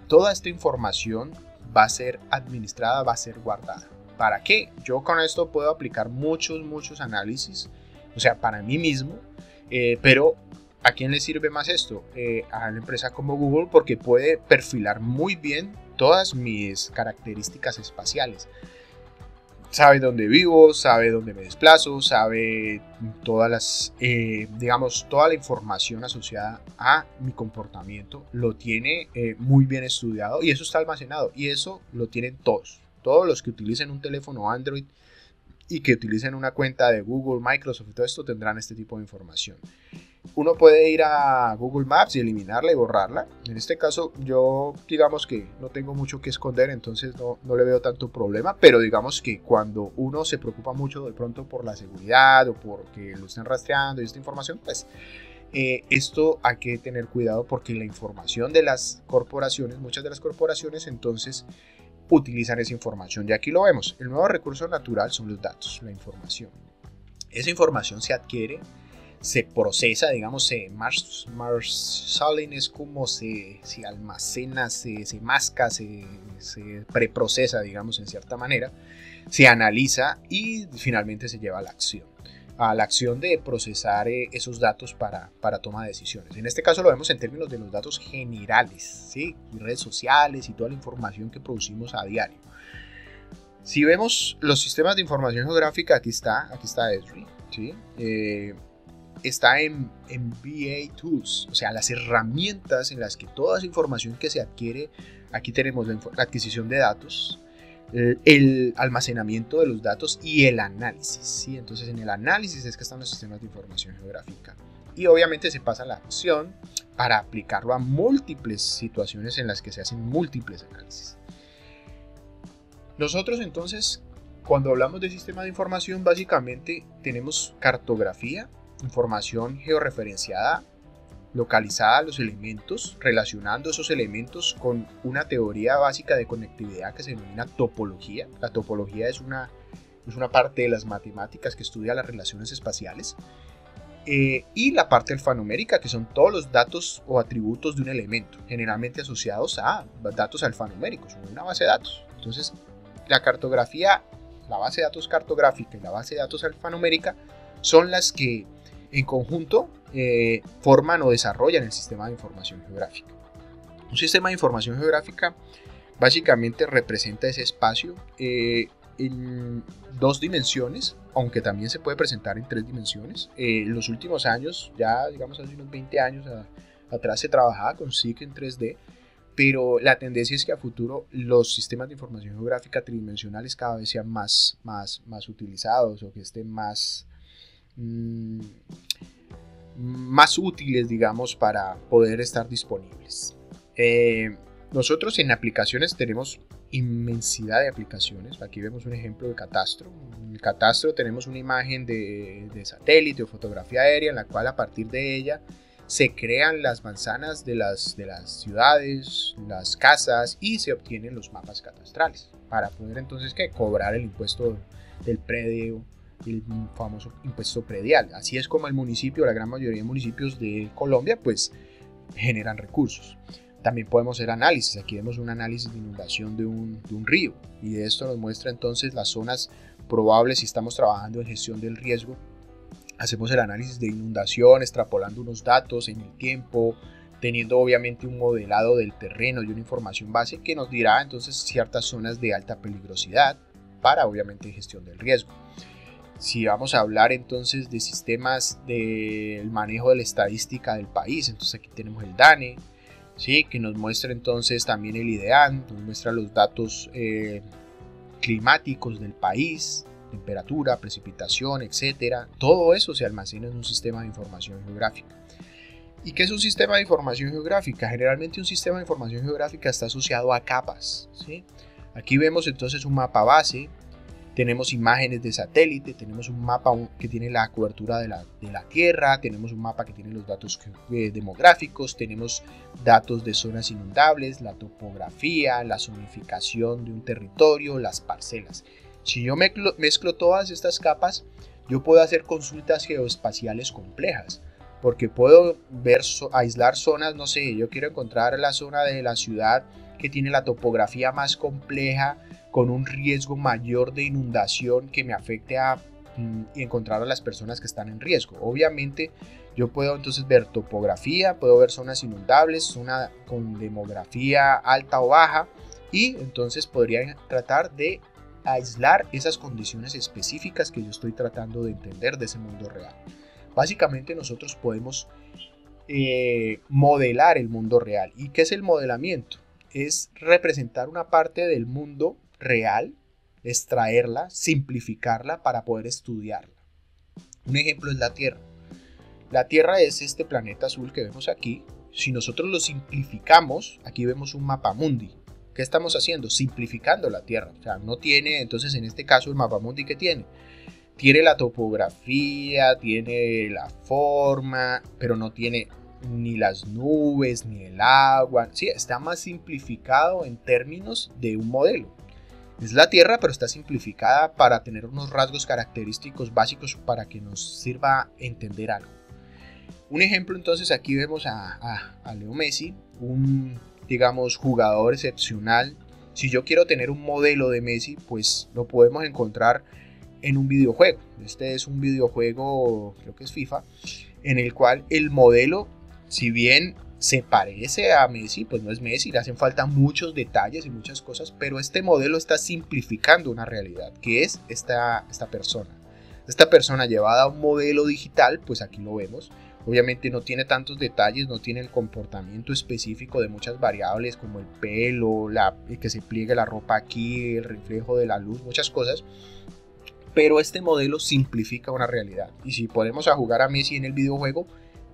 toda esta información va a ser administrada, va a ser guardada. ¿Para qué? Yo con esto puedo aplicar muchos análisis, o sea, para mí mismo, pero ¿a quién le sirve más esto? A la empresa como Google, porque puede perfilar muy bien todas mis características espaciales. Sabe dónde vivo, sabe dónde me desplazo, sabe todas toda la información asociada a mi comportamiento. Lo tiene muy bien estudiado y eso está almacenado y eso lo tienen todos. Todos los que utilicen un teléfono Android y que utilicen una cuenta de Google, Microsoft y todo esto tendrán este tipo de información. Uno puede ir a Google Maps y eliminarla y borrarla. En este caso yo digamos que no tengo mucho que esconder, entonces no le veo tanto problema, pero digamos que cuando uno se preocupa mucho de pronto por la seguridad o porque lo estén rastreando y esta información, pues esto hay que tener cuidado porque la información de las corporaciones, muchas de las corporaciones entonces utilizan esa información y aquí lo vemos. El nuevo recurso natural son los datos, la información. Esa información se adquiere, se procesa, digamos, marshalling es como se almacena, se masca, se preprocesa, digamos, en cierta manera, se analiza y finalmente se lleva a la acción de procesar esos datos para toma de decisiones. En este caso lo vemos en términos de los datos generales, ¿sí? Y redes sociales y toda la información que producimos a diario. Si vemos los sistemas de información geográfica, aquí está Esri, ¿sí? Está en BA Tools, o sea, las herramientas en las que toda esa información que se adquiere, aquí tenemos la adquisición de datos, el almacenamiento de los datos y el análisis, ¿sí? Entonces en el análisis es que están los sistemas de información geográfica y obviamente se pasa a la acción para aplicarlo a múltiples situaciones en las que se hacen múltiples análisis. Nosotros entonces cuando hablamos de sistema de información básicamente tenemos cartografía, información georreferenciada, localizada a los elementos, relacionando esos elementos con una teoría básica de conectividad que se denomina topología. La topología es una parte de las matemáticas que estudia las relaciones espaciales. Y la parte alfanumérica, que son todos los datos o atributos de un elemento, generalmente asociados a datos alfanuméricos o una base de datos. Entonces, la cartografía, la base de datos cartográfica y la base de datos alfanumérica son las que en conjunto forman o desarrollan el sistema de información geográfica. Un sistema de información geográfica básicamente representa ese espacio en dos dimensiones, aunque también se puede presentar en tres dimensiones. En los últimos años, ya digamos hace unos 20 años atrás se trabajaba con SIG en 3D, pero la tendencia es que a futuro los sistemas de información geográfica tridimensionales cada vez sean más utilizados o que estén más útiles, digamos, para poder estar disponibles. Nosotros en aplicaciones tenemos inmensidad de aplicaciones. Aquí vemos un ejemplo de catastro. En el catastro tenemos una imagen de satélite o fotografía aérea en la cual a partir de ella se crean las manzanas de las ciudades, las casas y se obtienen los mapas catastrales para poder entonces cobrar el impuesto del predio, el famoso impuesto predial. Así es como el municipio, la gran mayoría de municipios de Colombia, pues generan recursos. También podemos hacer análisis. Aquí vemos un análisis de inundación de un río y de esto nos muestra entonces las zonas probables si estamos trabajando en gestión del riesgo. Hacemos el análisis de inundación, extrapolando unos datos en el tiempo, teniendo obviamente un modelado del terreno y una información base que nos dirá entonces ciertas zonas de alta peligrosidad para obviamente gestión del riesgo. Si vamos a hablar entonces de sistemas del manejo de la estadística del país, entonces aquí tenemos el DANE, ¿sí? Que nos muestra entonces también el IDEAN, nos muestra los datos climáticos del país, temperatura, precipitación, etcétera. Todo eso se almacena en un sistema de información geográfica. ¿Y qué es un sistema de información geográfica? Generalmente un sistema de información geográfica está asociado a capas, ¿sí? Aquí vemos entonces un mapa base. Tenemos imágenes de satélite, tenemos un mapa que tiene la cobertura de la Tierra, tenemos un mapa que tiene los datos demográficos, tenemos datos de zonas inundables, la topografía, la zonificación de un territorio, las parcelas. Si yo mezclo todas estas capas, yo puedo hacer consultas geoespaciales complejas, porque puedo aislar zonas, no sé, yo quiero encontrar la zona de la ciudad que tiene la topografía más compleja, con un riesgo mayor de inundación que me afecte a encontrar a las personas que están en riesgo. Obviamente yo puedo entonces ver topografía, puedo ver zonas inundables, zona con demografía alta o baja y entonces podría tratar de aislar esas condiciones específicas que yo estoy tratando de entender de ese mundo real. Básicamente nosotros podemos modelar el mundo real. ¿Y qué es el modelamiento? Es representar una parte del mundo real, extraerla, simplificarla para poder estudiarla. Un ejemplo es la Tierra. La Tierra es este planeta azul que vemos aquí. Si nosotros lo simplificamos, aquí vemos un mapamundi. ¿Qué estamos haciendo? Simplificando la Tierra. O sea, no tiene, entonces en este caso el mapamundi, ¿qué tiene? Tiene la topografía, tiene la forma, pero no tiene ni las nubes, ni el agua. Sí, está más simplificado en términos de un modelo. Es la Tierra, pero está simplificada para tener unos rasgos característicos básicos para que nos sirva a entender algo. Un ejemplo, entonces, aquí vemos a Leo Messi, un, digamos, jugador excepcional. Si yo quiero tener un modelo de Messi, pues lo podemos encontrar en un videojuego. Este es un videojuego, creo que es FIFA, en el cual el modelo, si bien se parece a Messi, pues no es Messi, le hacen falta muchos detalles y muchas cosas, pero este modelo está simplificando una realidad, que es esta persona. Esta persona llevada a un modelo digital, pues aquí lo vemos. Obviamente no tiene tantos detalles, no tiene el comportamiento específico de muchas variables como el pelo, que se pliegue la ropa aquí, el reflejo de la luz, muchas cosas. Pero este modelo simplifica una realidad. Y si ponemos a jugar a Messi en el videojuego,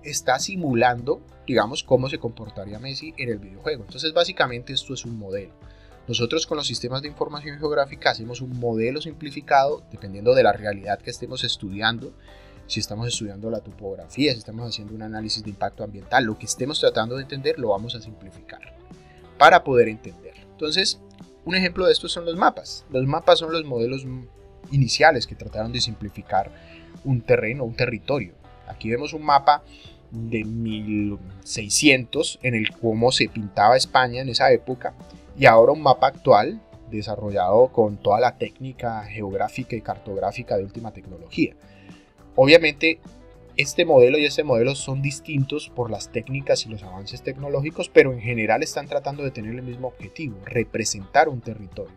está simulando, digamos, cómo se comportaría Messi en el videojuego. Entonces, básicamente esto es un modelo. Nosotros con los sistemas de información geográfica hacemos un modelo simplificado dependiendo de la realidad que estemos estudiando. Si estamos estudiando la topografía, si estamos haciendo un análisis de impacto ambiental, lo que estemos tratando de entender lo vamos a simplificar para poder entender. Entonces, un ejemplo de esto son los mapas. Los mapas son los modelos iniciales que trataron de simplificar un terreno, un territorio. Aquí vemos un mapa de 1600 en el cómo se pintaba España en esa época y ahora un mapa actual desarrollado con toda la técnica geográfica y cartográfica de última tecnología. Obviamente este modelo y este modelo son distintos por las técnicas y los avances tecnológicos, pero en general están tratando de tener el mismo objetivo, representar un territorio.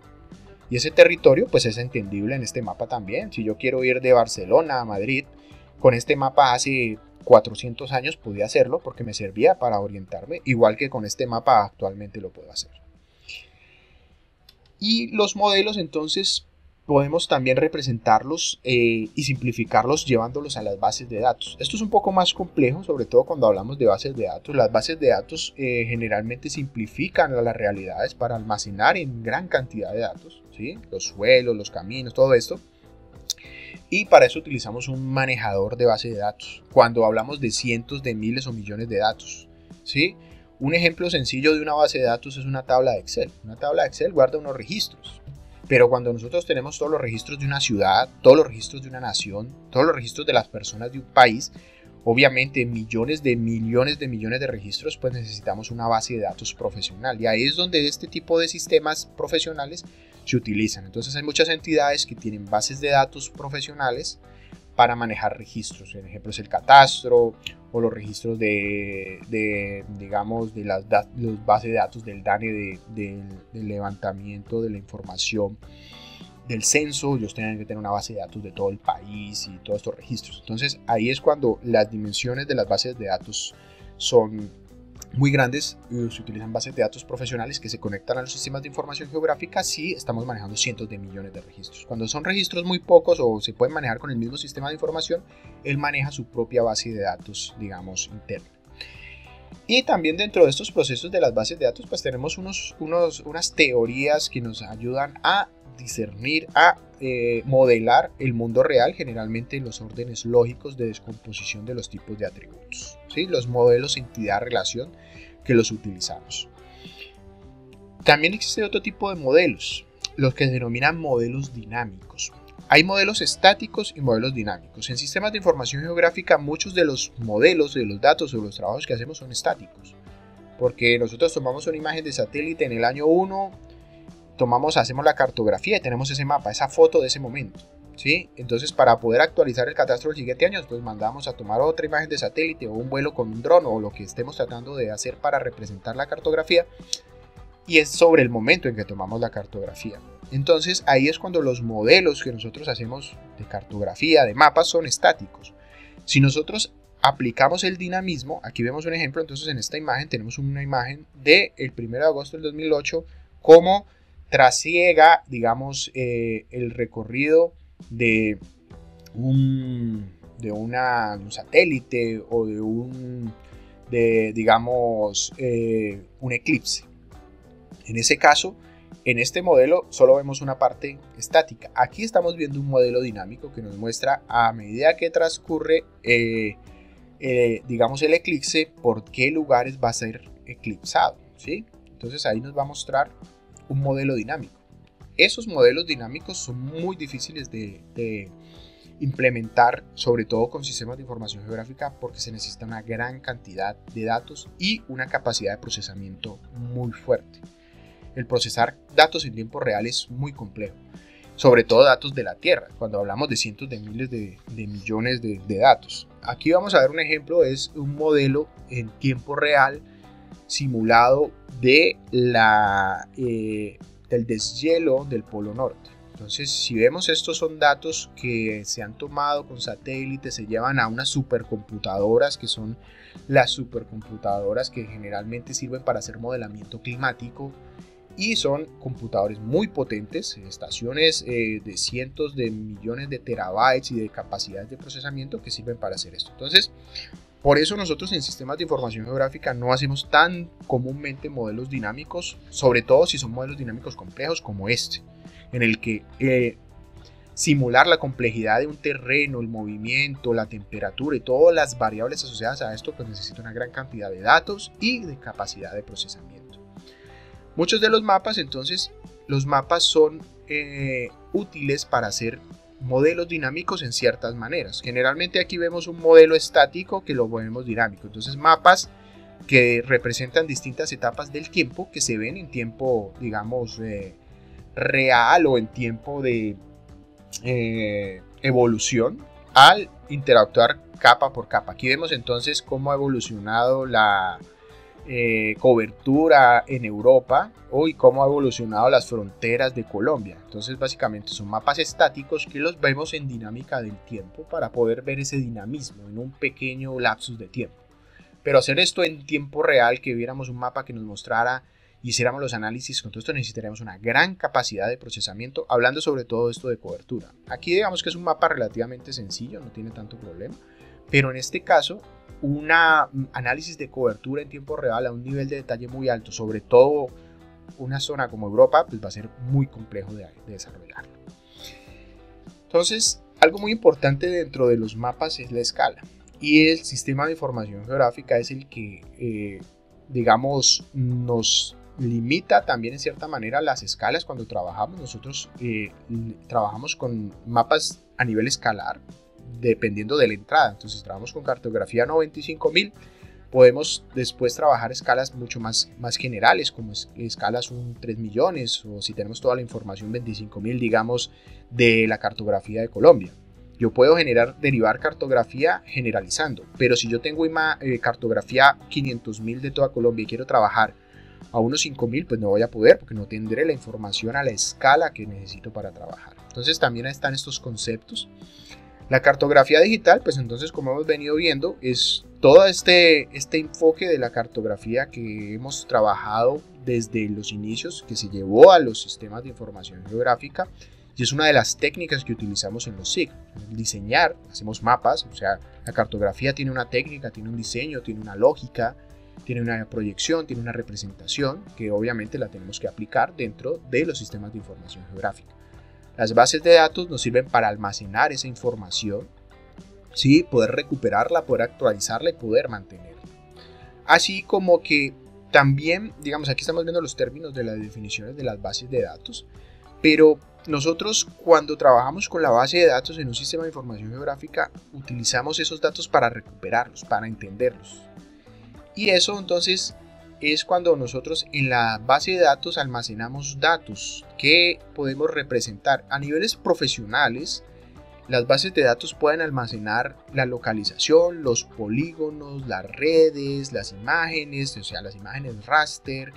Y ese territorio pues es entendible en este mapa también. Si yo quiero ir de Barcelona a Madrid, con este mapa hace 400 años podía hacerlo porque me servía para orientarme, igual que con este mapa actualmente lo puedo hacer. Y los modelos entonces podemos también representarlos y simplificarlos llevándolos a las bases de datos. Esto es un poco más complejo, sobre todo cuando hablamos de bases de datos. Las bases de datos generalmente simplifican las realidades para almacenar en gran cantidad de datos, ¿sí? Los suelos, los caminos, todo esto. Y para eso utilizamos un manejador de base de datos, cuando hablamos de cientos de miles o millones de datos, ¿sí? Un ejemplo sencillo de una base de datos es una tabla de Excel. Una tabla de Excel guarda unos registros. Pero cuando nosotros tenemos todos los registros de una ciudad, todos los registros de una nación, todos los registros de las personas de un país, obviamente millones de millones de registros, pues necesitamos una base de datos profesional. Y ahí es donde este tipo de sistemas profesionales se utilizan. Entonces hay muchas entidades que tienen bases de datos profesionales para manejar registros. Por ejemplo, es el catastro o los registros digamos, de las bases de datos del DANE, del levantamiento de la información del censo. Ellos tienen que tener una base de datos de todo el país y todos estos registros. Entonces ahí es cuando las dimensiones de las bases de datos son muy grandes. Se utilizan bases de datos profesionales que se conectan a los sistemas de información geográfica si estamos manejando cientos de millones de registros. Cuando son registros muy pocos o se pueden manejar con el mismo sistema de información, él maneja su propia base de datos, digamos, interna. Y también dentro de estos procesos de las bases de datos, pues tenemos unas teorías que nos ayudan a discernir, a modelar el mundo real, generalmente en los órdenes lógicos de descomposición de los tipos de atributos, ¿sí? Los modelos entidad-relación que los utilizamos. También existe otro tipo de modelos, los que se denominan modelos dinámicos. Hay modelos estáticos y modelos dinámicos. En sistemas de información geográfica, muchos de los modelos, de los datos o los trabajos que hacemos son estáticos, porque nosotros tomamos una imagen de satélite en el año 1, hacemos la cartografía y tenemos ese mapa, esa foto de ese momento, ¿sí? Entonces, para poder actualizar el catastro del siguiente año, pues mandamos a tomar otra imagen de satélite o un vuelo con un dron o lo que estemos tratando de hacer para representar la cartografía, y es sobre el momento en que tomamos la cartografía. Entonces, ahí es cuando los modelos que nosotros hacemos de cartografía, de mapas, son estáticos. Si nosotros aplicamos el dinamismo, aquí vemos un ejemplo. Entonces, en esta imagen tenemos una imagen del 1 de agosto del 2008, cómo trasiega, digamos, el recorrido de un satélite o digamos, un eclipse. En ese caso, en este modelo solo vemos una parte estática. Aquí estamos viendo un modelo dinámico que nos muestra a medida que transcurre, digamos, el eclipse, por qué lugares va a ser eclipsado, ¿sí? Entonces ahí nos va a mostrar un modelo dinámico. Esos modelos dinámicos son muy difíciles de implementar, sobre todo con sistemas de información geográfica, porque se necesita una gran cantidad de datos y una capacidad de procesamiento muy fuerte. El procesar datos en tiempo real es muy complejo, sobre todo datos de la Tierra, cuando hablamos de cientos de miles de millones de datos. Aquí vamos a ver un ejemplo, es un modelo en tiempo real simulado de del deshielo del Polo Norte. Entonces, si vemos, estos son datos que se han tomado con satélites, se llevan a unas supercomputadoras, que son las supercomputadoras que generalmente sirven para hacer modelamiento climático, y son computadores muy potentes, estaciones de cientos de millones de terabytes y de capacidades de procesamiento que sirven para hacer esto. Entonces, por eso nosotros en sistemas de información geográfica no hacemos tan comúnmente modelos dinámicos, sobre todo si son modelos dinámicos complejos como este, en el que simular la complejidad de un terreno, el movimiento, la temperatura y todas las variables asociadas a esto, pues necesita una gran cantidad de datos y de capacidad de procesamiento. Muchos de los mapas, entonces, los mapas son útiles para hacer modelos dinámicos en ciertas maneras. Generalmente aquí vemos un modelo estático que lo vemos dinámico. Entonces, mapas que representan distintas etapas del tiempo que se ven en tiempo, digamos, real o en tiempo de evolución al interactuar capa por capa. Aquí vemos entonces cómo ha evolucionado la cobertura en Europa y cómo ha evolucionado las fronteras de Colombia. Entonces básicamente son mapas estáticos que los vemos en dinámica del tiempo para poder ver ese dinamismo en un pequeño lapsus de tiempo. Pero hacer esto en tiempo real, que viéramos un mapa que nos mostrara y hiciéramos los análisis, con todo esto necesitaríamos una gran capacidad de procesamiento, hablando sobre todo esto de cobertura. Aquí digamos que es un mapa relativamente sencillo, no tiene tanto problema, pero en este caso un análisis de cobertura en tiempo real a un nivel de detalle muy alto, sobre todo una zona como Europa, pues va a ser muy complejo de desarrollarlo. Entonces, algo muy importante dentro de los mapas es la escala, y el sistema de información geográfica es el que, digamos, nos limita también en cierta manera las escalas cuando trabajamos. Nosotros trabajamos con mapas a nivel escalar, dependiendo de la entrada. Entonces trabajamos con cartografía 95000, podemos después trabajar escalas mucho más generales, como escalas 3 millones, o si tenemos toda la información 25.000, digamos, de la cartografía de Colombia. Yo puedo derivar cartografía generalizando, pero si yo tengo cartografía 500.000 de toda Colombia y quiero trabajar a unos 5.000, pues no voy a poder, porque no tendré la información a la escala que necesito para trabajar. Entonces también están estos conceptos. La cartografía digital, pues entonces, como hemos venido viendo, es todo este enfoque de la cartografía que hemos trabajado desde los inicios, que se llevó a los sistemas de información geográfica, y es una de las técnicas que utilizamos en los SIG. Diseñar, hacemos mapas, o sea, la cartografía tiene una técnica, tiene un diseño, tiene una lógica, tiene una proyección, tiene una representación, que obviamente la tenemos que aplicar dentro de los sistemas de información geográfica. Las bases de datos nos sirven para almacenar esa información, ¿sí? Poder recuperarla, poder actualizarla y poder mantenerla. Así como que también, digamos, aquí estamos viendo los términos de las definiciones de las bases de datos, pero nosotros cuando trabajamos con la base de datos en un sistema de información geográfica, utilizamos esos datos para recuperarlos, para entenderlos. Y eso entonces es cuando nosotros en la base de datos almacenamos datos que podemos representar. A niveles profesionales, las bases de datos pueden almacenar la localización, los polígonos, las redes, las imágenes, o sea, las imágenes raster,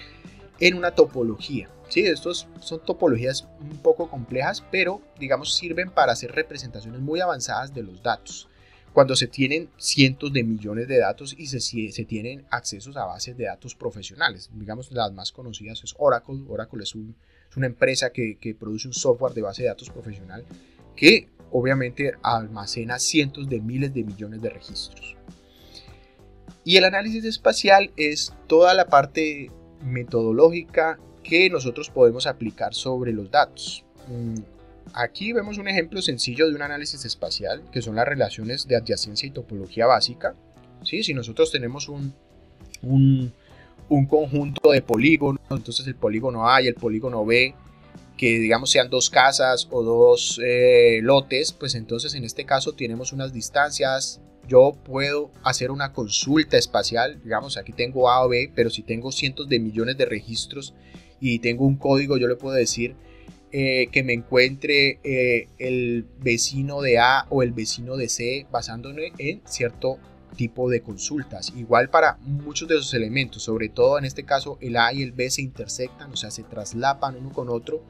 en una topología. Sí, estos son topologías un poco complejas, pero digamos sirven para hacer representaciones muy avanzadas de los datos. cuando se tienen cientos de millones de datos y se tienen accesos a bases de datos profesionales. Digamos, las más conocidas es Oracle. Oracle es una empresa que produce un software de base de datos profesional que obviamente almacena cientos de miles de millones de registros. Y el análisis espacial es toda la parte metodológica que nosotros podemos aplicar sobre los datos. Aquí vemos un ejemplo sencillo de un análisis espacial, que son las relaciones de adyacencia y topología básica. ¿Sí? Si nosotros tenemos un conjunto de polígonos, entonces el polígono A y el polígono B, que digamos sean dos casas o dos lotes, pues entonces en este caso tenemos unas distancias. Yo puedo hacer una consulta espacial, digamos aquí tengo A o B, pero si tengo cientos de millones de registros y tengo un código, yo le puedo decir que me encuentre el vecino de A o el vecino de C basándome en cierto tipo de consultas. Igual para muchos de esos elementos, sobre todo en este caso el A y el B se intersectan, o sea, se traslapan uno con otro.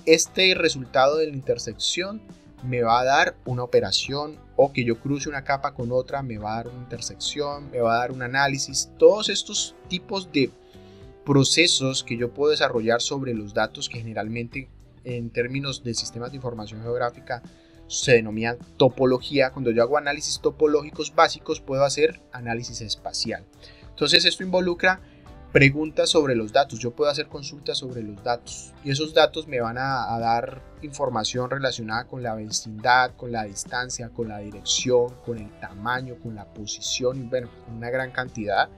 Este resultado de la intersección me va a dar una operación, o que yo cruce una capa con otra me va a dar una intersección, me va a dar un análisis. Todos estos tipos de procesos que yo puedo desarrollar sobre los datos, que generalmente en términos de sistemas de información geográfica se denominan topología. Cuando yo hago análisis topológicos básicos puedo hacer análisis espacial. Entonces esto involucra preguntas sobre los datos. Yo puedo hacer consultas sobre los datos y esos datos me van a dar información relacionada con la vecindad, con la distancia, con la dirección, con el tamaño, con la posición y bueno, una gran cantidad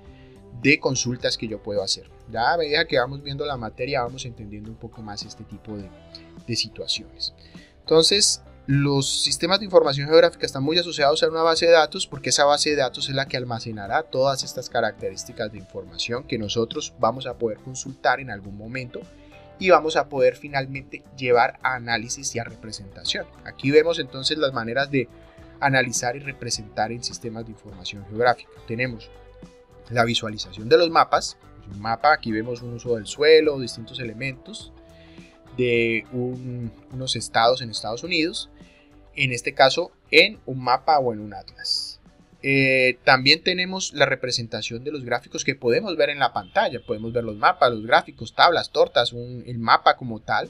de consultas que yo puedo hacer. Ya a medida que vamos viendo la materia vamos entendiendo un poco más este tipo de situaciones. Entonces los sistemas de información geográfica están muy asociados a una base de datos porque esa base de datos es la que almacenará todas estas características de información que nosotros vamos a poder consultar en algún momento y vamos a poder finalmente llevar a análisis y a representación. Aquí vemos entonces las maneras de analizar y representar en sistemas de información geográfica. Tenemos la visualización de los mapas. Un mapa, aquí vemos un uso del suelo, distintos elementos de unos estados en Estados Unidos, en este caso en un mapa o en un atlas. También tenemos la representación de los gráficos que podemos ver en la pantalla. Podemos ver los mapas, los gráficos, tablas, tortas, el mapa como tal.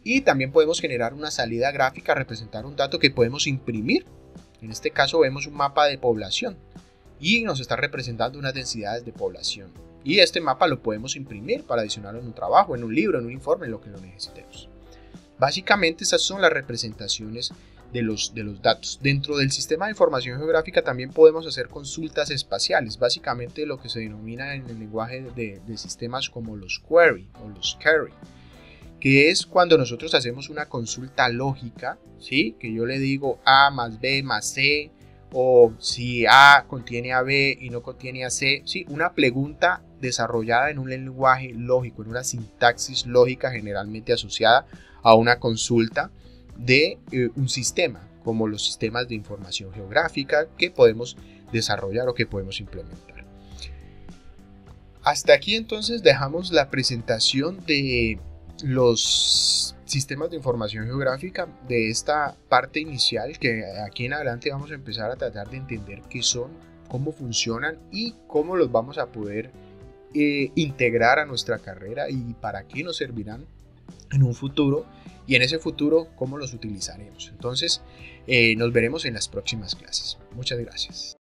Y también podemos generar una salida gráfica, representar un dato que podemos imprimir. En este caso vemos un mapa de población y nos está representando unas densidades de población. Y este mapa lo podemos imprimir para adicionarlo en un trabajo, en un libro, en un informe, en lo que lo necesitemos. Básicamente esas son las representaciones de los datos. Dentro del sistema de información geográfica también podemos hacer consultas espaciales, básicamente lo que se denomina en el lenguaje de sistemas como los query o los query, que es cuando nosotros hacemos una consulta lógica, ¿sí? Que yo le digo A más B más C, o si A contiene a B y no contiene a C, ¿sí? Una pregunta desarrollada en un lenguaje lógico, en una sintaxis lógica generalmente asociada a una consulta de un sistema, como los sistemas de información geográfica que podemos desarrollar o que podemos implementar. Hasta aquí entonces dejamos la presentación de los sistemas de información geográfica, de esta parte inicial, que aquí en adelante vamos a empezar a tratar de entender qué son, cómo funcionan y cómo los vamos a poder integrar a nuestra carrera y para qué nos servirán en un futuro, y en ese futuro cómo los utilizaremos. Entonces nos veremos en las próximas clases. Muchas gracias.